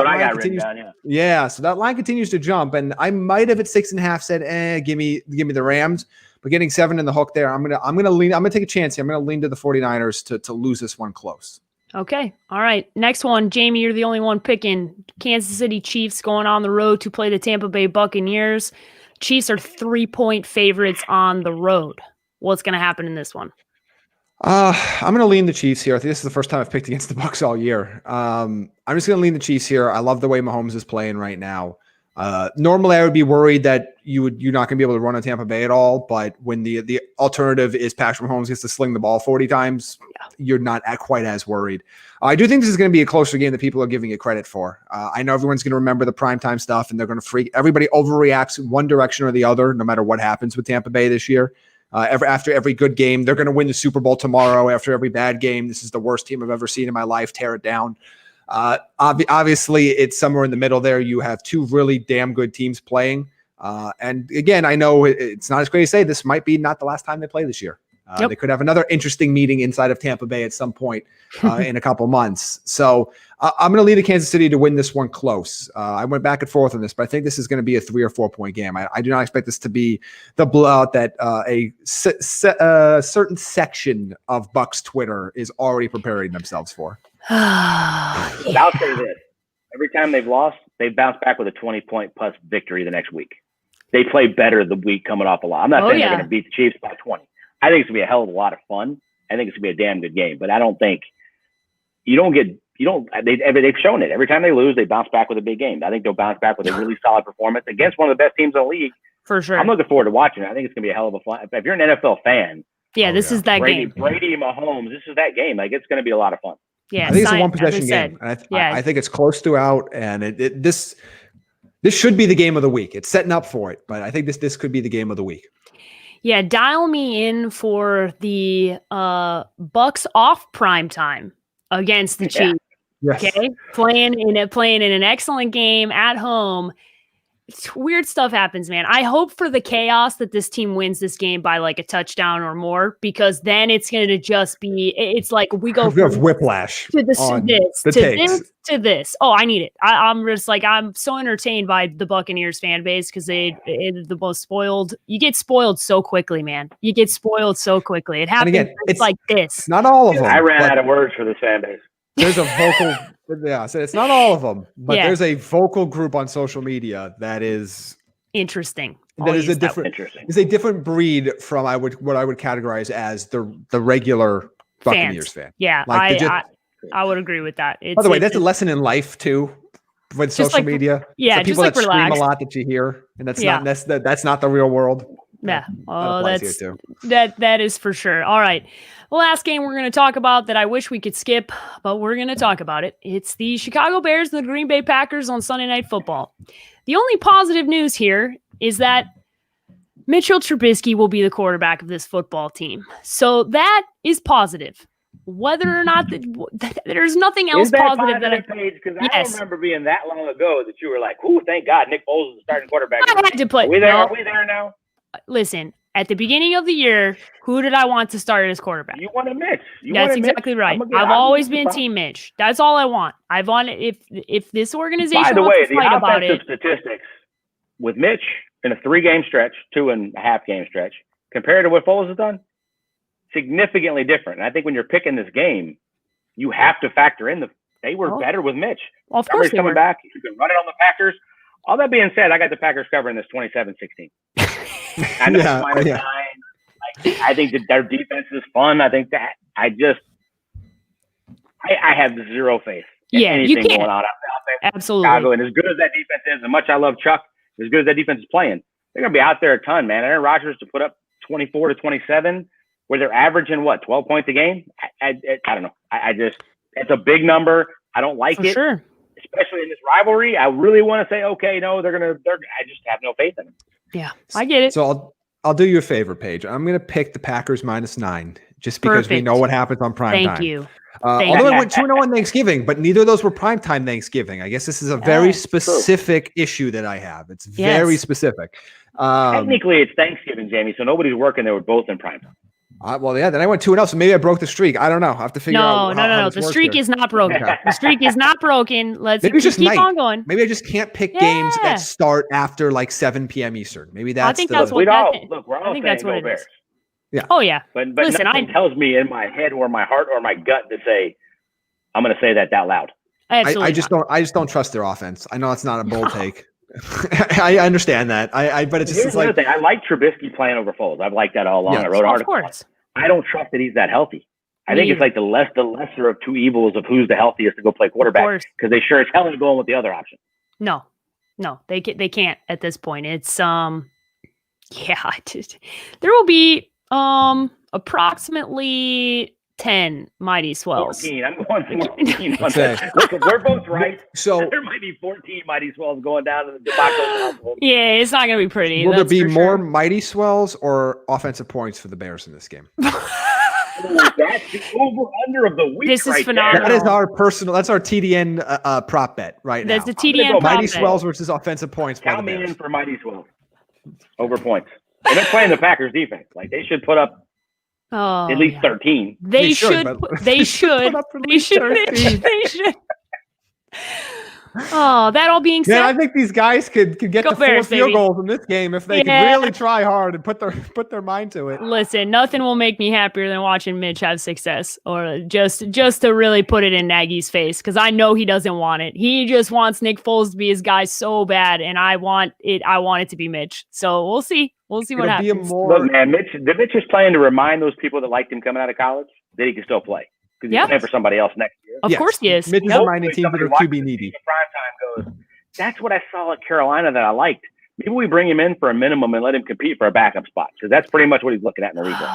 line continues. So that line continues to jump, and I might have at 6.5 said, give me the Rams, but getting 7 in the hook there, I'm gonna take a chance here. I'm gonna lean to the 49ers to lose this one close. Okay. All right. Next one, Jamie, you're the only one picking. Kansas City Chiefs going on the road to play the Tampa Bay Buccaneers. Chiefs are 3-point favorites on the road. What's gonna happen in this one? I'm going to lean the Chiefs here. I think this is the first time I've picked against the Bucs all year. I'm just going to lean the Chiefs here. I love the way Mahomes is playing right now. Normally, I would be worried that you're not going to be able to run on Tampa Bay at all. But when the alternative is Patrick Mahomes gets to sling the ball 40 times, you're not quite as worried. I do think this is going to be a closer game than people are giving it credit for. I know everyone's going to remember the primetime stuff, and they're going to freak. Everybody overreacts one direction or the other, no matter what happens with Tampa Bay this year. After every good game, they're going to win the Super Bowl tomorrow. After every bad game, this is the worst team I've ever seen in my life. Tear it down. Obviously, it's somewhere in the middle there. You have two really damn good teams playing. And again, I know it's not as great to say this might be not the last time they play this year. They could have another interesting meeting inside of Tampa Bay at some point in a couple months. So I'm going to lead Kansas City to win this one close. I went back and forth on this, but I think this is going to be a 3 or 4 point game. I do not expect this to be the blowout that a certain section of Bucs Twitter is already preparing themselves for. I'll say this. Every time they've lost, they've bounced back with a 20-point plus victory the next week. They play better the week coming off a lot. I'm not saying they're going to beat the Chiefs by 20. I think it's going to be a hell of a lot of fun. I think it's going to be a damn good game. But I don't think they've shown it. Every time they lose, they bounce back with a big game. I think they'll bounce back with a really solid performance against one of the best teams in the league. For sure. I'm looking forward to watching it. I think it's going to be a hell of a fun. If you're an NFL fan, this is that game. Brady, Mahomes, this is that game. Like, it's going to be a lot of fun. Yeah, I think it's a one-possession game. And I think it's close throughout, and this should be the game of the week. It's setting up for it, but I think this could be the game of the week. Yeah, dial me in for the Bucs off prime time against the Chiefs. Yes. Okay, playing in an excellent game at home. Weird stuff happens, man. I hope for the chaos that this team wins this game by like a touchdown or more, because then it's going to just be. It's like we go from whiplash to this to this. Oh, I need it. I'm just like, I'm so entertained by the Buccaneers fan base because they're the most spoiled. You get spoiled so quickly, man. You get spoiled so quickly. It happens. Again, it's like this. Not all of them. I ran out of words for this fan base. There's a vocal. So it's not all of them, but there's a vocal group on social media that is interesting. That is a different breed from what I would categorize as the regular Buccaneers fan. Yeah, I would agree with that. By the way, that's a lesson in life too, with social media. Yeah, people just that relax. Scream a lot that you hear, and that's not the real world. Yeah, that is for sure. All right. The last game we're going to talk about that I wish we could skip, but we're going to talk about it. It's the Chicago Bears and the Green Bay Packers on Sunday Night Football. The only positive news here is that Mitchell Trubisky will be the quarterback of this football team. So that is positive. Whether or not there's nothing else positive that because I don't remember being that long ago that you were like, "Ooh, thank God, Nick Foles is the starting quarterback." I had to play. Are we there now? Listen. At the beginning of the year, who did I want to start as quarterback? You wanted Mitch. That's exactly right. I've always been Team Mitch. That's all I want. I've wanted if this organization By the way, wants to fight about it. Statistics with Mitch in a 3-game stretch, 2.5 game stretch, compared to what Foles has done, significantly different. And I think when you're picking this game, you have to factor in they were better with Mitch. Well, of course, coming back. You can run it on the Packers. All that being said, I got the Packers covering this 27-16. I know it's -9. I think that their defense is fun. I think that I have zero faith in anything going on out there. Absolutely. Chicago, and as good as that defense is, as much I love Chuck, as good as that defense is playing, they're going to be out there a ton, man. Aaron Rodgers to put up 24 to 27, where they're averaging 12 points a game. I don't know. It's a big number. I don't like it. Sure. Especially in this rivalry. I really want to say, okay, no, I just have no faith in them. Yeah, I get it. So I'll do you a favor, Paige. I'm going to pick the Packers -9 just because we know what happens on prime time. Thank you. Although I went 2-0 on Thanksgiving, but neither of those were primetime Thanksgiving. I guess this is a very specific issue that I have. It's very specific. Technically, it's Thanksgiving, Jamie, so nobody's working. They were both in primetime. Then I went 2-0, so maybe I broke the streak. I don't know. I have to figure out. No. The streak is not broken. The streak is not broken. Let's keep on going. Maybe I just can't pick games that start after like 7 p.m. Eastern. Maybe that's. I think that's what it is. Yeah. Oh yeah. But listen, nothing tells me in my head or my heart or my gut to say I'm going to say that out loud. I just don't trust their offense. I know it's not a bold take. I understand that. But it's just thing. I like Trubisky playing over Foles. I've liked that all along. I wrote an article. I don't trust that he's that healthy. I think it's like the lesser of two evils of who's the healthiest to go play quarterback, because they sure as hell are going with the other option. No, they can't at this point. It's there will be approximately 10 Mighty Swells. 14. I'm going 14 on that. Listen, we're both right. So there might be 14 Mighty Swells going down to the debacle household. Yeah, it's not going to be pretty. Will there be more Mighty Swells or offensive points for the Bears in this game? That's the over-under of the week. This is phenomenal. That is that's our TDN prop bet right now. That's the TDN prop Mighty Swells versus offensive points. Count me in for Mighty Swells over points. And they're playing the Packers defense. Like, they should put up at least 13. They should. They should. Oh, that all being said, yeah, I think these guys could get to 4 field goals in this game if they could really try hard and put their mind to it. Listen, nothing will make me happier than watching Mitch have success, or just to really put it in Nagy's face, because I know he doesn't want it. He just wants Nick Foles to be his guy so bad, and I want it to be Mitch. So we'll see. We'll see what happens. Look, man, Mitch is playing to remind those people that liked him coming out of college that he can still play, because he's playing for somebody else next year. Of course he is. Mitch is reminding teams that are QB needy. Prime time goes, that's what I saw at Carolina that I liked. Maybe we bring him in for a minimum and let him compete for a backup spot, because that's pretty much what he's looking at in the rebuild.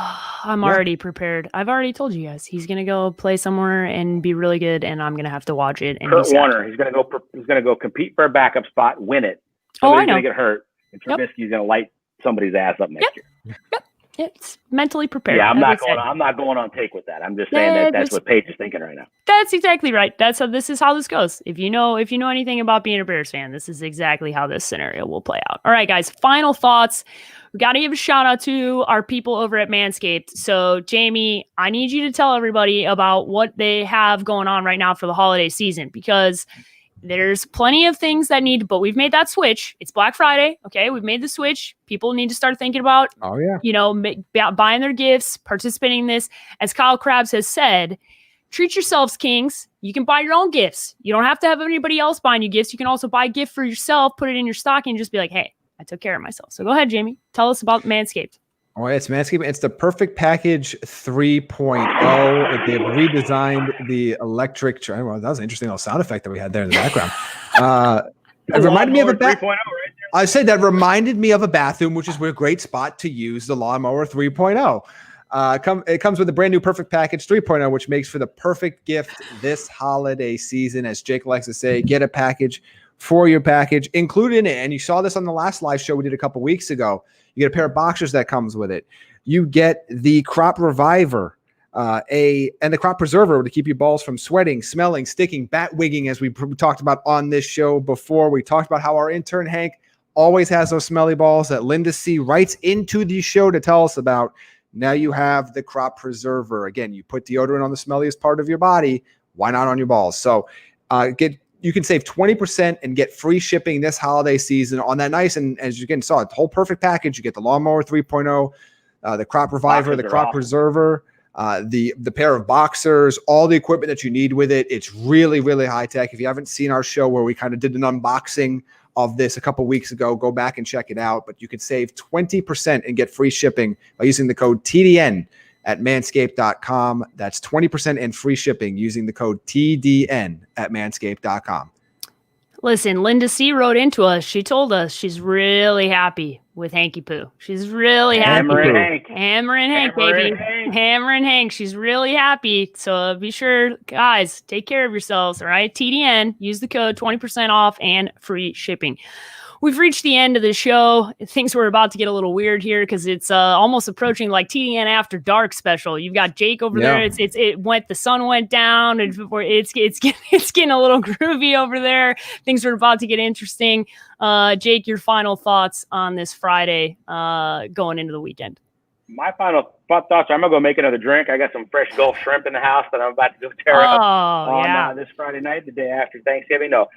I'm already prepared. I've already told you guys he's gonna go play somewhere and be really good, and I'm gonna have to watch it. And Kurt Warner, he's gonna go compete for a backup spot, win it. Somebody's gonna get hurt, and Trubisky's gonna light somebody's ass up next year. Yep. It's mentally prepared. Yeah, I'm not going on take with that. I'm just saying that's what Paige is thinking right now. That's exactly right. This is how this goes. If you know anything about being a Bears fan, this is exactly how this scenario will play out. All right, guys, final thoughts. We got to give a shout out to our people over at Manscaped. So, Jamie, I need you to tell everybody about what they have going on right now for the holiday season, because there's plenty of things that but we've made that switch. It's Black Friday. Okay. We've made the switch. People need to start thinking about, buying their gifts, participating in this. As Kyle Krabs has said, treat yourselves, kings. You can buy your own gifts. You don't have to have anybody else buying you gifts. You can also buy a gift for yourself, put it in your stocking, and just be like, hey, I took care of myself. So go ahead, Jamie. Tell us about Manscaped. Oh, it's Manscaped. It's the Perfect Package 3.0. They've redesigned the electric. Well, that was an interesting little sound effect that we had there in the background. It reminded me of a bathroom. I said that reminded me of a bathroom, which is a great spot to use the Lawnmower 3.0. It comes with a brand new Perfect Package 3.0, which makes for the perfect gift this holiday season. As Jake likes to say, get a package for your package included in it. And you saw this on the last live show we did a couple weeks ago. You get a pair of boxers that comes with it. You get the Crop Reviver and the Crop Preserver to keep your balls from sweating, smelling, sticking, bat wigging, as we talked about on this show before. We talked about how our intern Hank always has those smelly balls that Linda C writes into the show to tell us about. Now you have the Crop Preserver. Again, you put deodorant on the smelliest part of your body. Why not on your balls? So you can save 20% and get free shipping this holiday season on that nice, and as you saw, the whole perfect package. You get the Lawnmower 3.0, the Crop Reviver, the Crop Preserver, the pair of boxers, all the equipment that you need with it. It's really, really high tech. If you haven't seen our show where we kind of did an unboxing of this a couple weeks ago, go back and check it out. But you can save 20% and get free shipping by using the code TDN at manscaped.com. That's 20% and free shipping using the code TDN at manscaped.com. Listen, Linda C wrote into us. She told us she's really happy with Hanky Poo. She's really happy. Hammer and Hank. Hammer and Hank, baby. Hammer and Hank. She's really happy. So be sure, guys, take care of yourselves. All right. TDN, use the code 20% off and free shipping. We've reached the end of the show. Things were about to get a little weird here because it's almost approaching like TDN After Dark special. You've got Jake over there. The sun went down, and it's getting a little groovy over there. Things are about to get interesting. Jake, your final thoughts on this Friday going into the weekend? My final thoughts are I'm going to go make another drink. I got some fresh Gulf shrimp in the house that I'm about to go tear up on this Friday night, the day after Thanksgiving. No,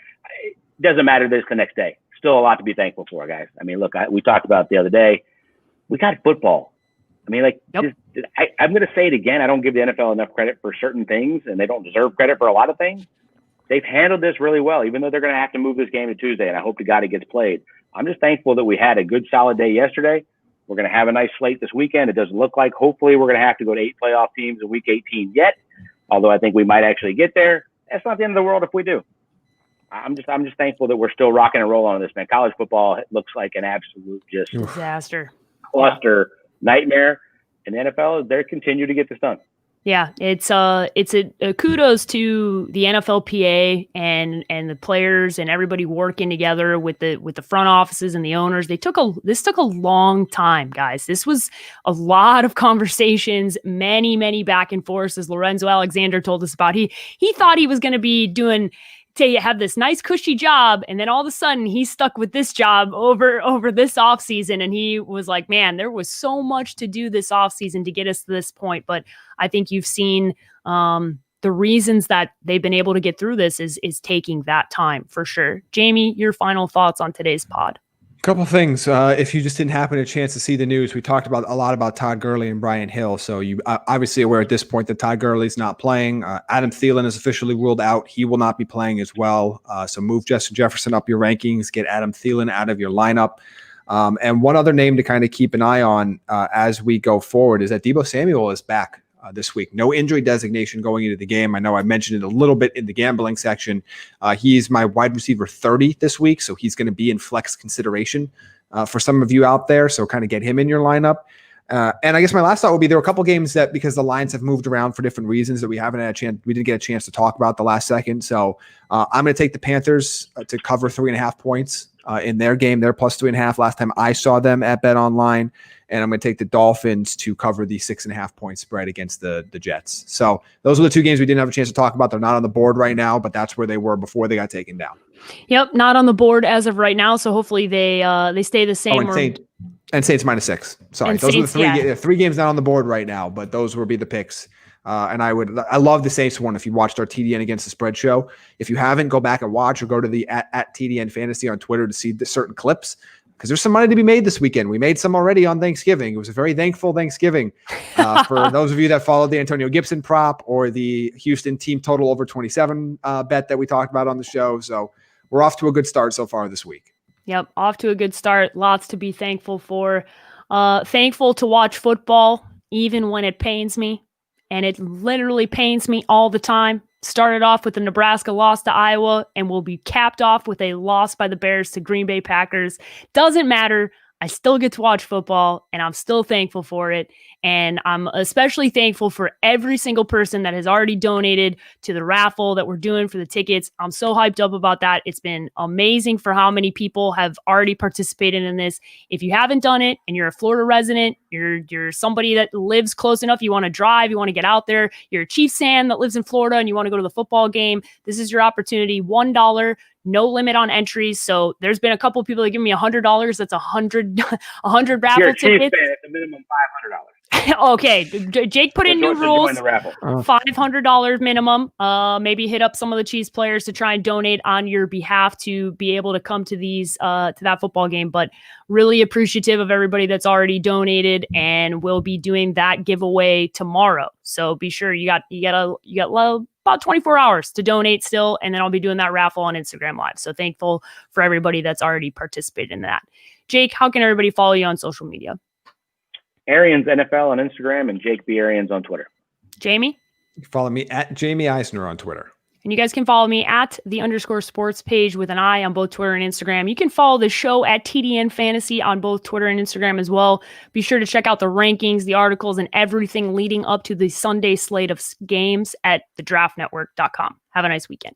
it doesn't matter that it's the next day. Still a lot to be thankful for, guys. I mean, look, we talked about it the other day. We got football. I mean, I'm going to say it again. I don't give the NFL enough credit for certain things, and they don't deserve credit for a lot of things. They've handled this really well, even though they're going to have to move this game to Tuesday, and I hope to God it gets played. I'm just thankful that we had a good, solid day yesterday. We're going to have a nice slate this weekend. It doesn't look like. Hopefully, we're going to have to go to 8 playoff teams in Week 18 yet, although I think we might actually get there. That's not the end of the world if we do. I'm just thankful that we're still rocking and rolling on this, man. College football looks like an absolute just disaster, cluster nightmare, and the NFL, they continue to get this done. Yeah, it's a kudos to the NFLPA and the players and everybody working together with the front offices and the owners. This took a long time, guys. This was a lot of conversations, many back and forths, as Lorenzo Alexander told us about. He thought he was going to be to have this nice cushy job, and then all of a sudden he's stuck with this job over this offseason, and he was like, man, there was so much to do this offseason to get us to this point. But I think you've seen the reasons that they've been able to get through this is taking that time for sure. Jamie, your final thoughts on today's pod? Couple things. If you just didn't happen a chance to see the news, we talked a lot about Todd Gurley and Brian Hill. So you obviously aware at this point that Todd Gurley's not playing. Adam Thielen is officially ruled out. He will not be playing as well. So move Justin Jefferson up your rankings, get Adam Thielen out of your lineup. And one other name to kind of keep an eye on as we go forward is that Deebo Samuel is back this week. No injury designation going into the game. I know I mentioned it a little bit in the gambling section. He's my wide receiver 30 this week, so he's going to be in flex consideration for some of you out there. So kind of get him in your lineup. And I guess my last thought would be there were a couple games that, because the lines have moved around for different reasons, that we didn't get a chance to talk about the last second. So I'm going to take the Panthers to cover 3.5 points in their game. They're plus 3.5 last time I saw them at Bet Online. And I'm going to take the Dolphins to cover the 6.5 point spread against the Jets. So those are the two games we didn't have a chance to talk about. They're not on the board right now, but that's where they were before they got taken down. Yep, not on the board as of right now. So hopefully they stay the same. And Saints -6. Sorry, those are the three games not on the board right now, but those will be the picks. And I love the Saints one. If you watched our TDN Against the Spread show, if you haven't, go back and watch, or go to the at TDN Fantasy on Twitter to see the certain clips, because there's some money to be made this weekend. We made some already on Thanksgiving. It was a very thankful Thanksgiving for those of you that followed the Antonio Gibson prop or the Houston team total over 27 bet that we talked about on the show. So we're off to a good start so far this week. Yep, off to a good start. Lots to be thankful for. Thankful to watch football, even when it pains me. And it literally pains me all the time. Started off with the Nebraska loss to Iowa and will be capped off with a loss by the Bears to Green Bay Packers. Doesn't matter. I still get to watch football, and I'm still thankful for it. And I'm especially thankful for every single person that has already donated to the raffle that we're doing for the tickets. I'm so hyped up about that. It's been amazing for how many people have already participated in this. If you haven't done it and you're a Florida resident, you're somebody that lives close enough, you want to drive, you want to get out there, you're a Chiefs fan that lives in Florida and you want to go to the football game, this is your opportunity. $1, no limit on entries. So there's been a couple of people that give me $100. That's 100 raffle tickets. Fan, it's a minimum $500. Okay, Jake put in new rules. $500 minimum. Maybe hit up some of the Chiefs players to try and donate on your behalf to be able to come to these to that football game. But really appreciative of everybody that's already donated, and we'll be doing that giveaway tomorrow. So be sure you got about 24 hours to donate still, and then I'll be doing that raffle on Instagram Live. So thankful for everybody that's already participated in that. Jake, how can everybody follow you on social media? Arians NFL on Instagram and Jake B. Arians on Twitter. Jamie? You can follow me at Jamie Eisner on Twitter. And you guys can follow me at _sports page with an I on both Twitter and Instagram. You can follow the show at TDN Fantasy on both Twitter and Instagram as well. Be sure to check out the rankings, the articles, and everything leading up to the Sunday slate of games at thedraftnetwork.com. Have a nice weekend.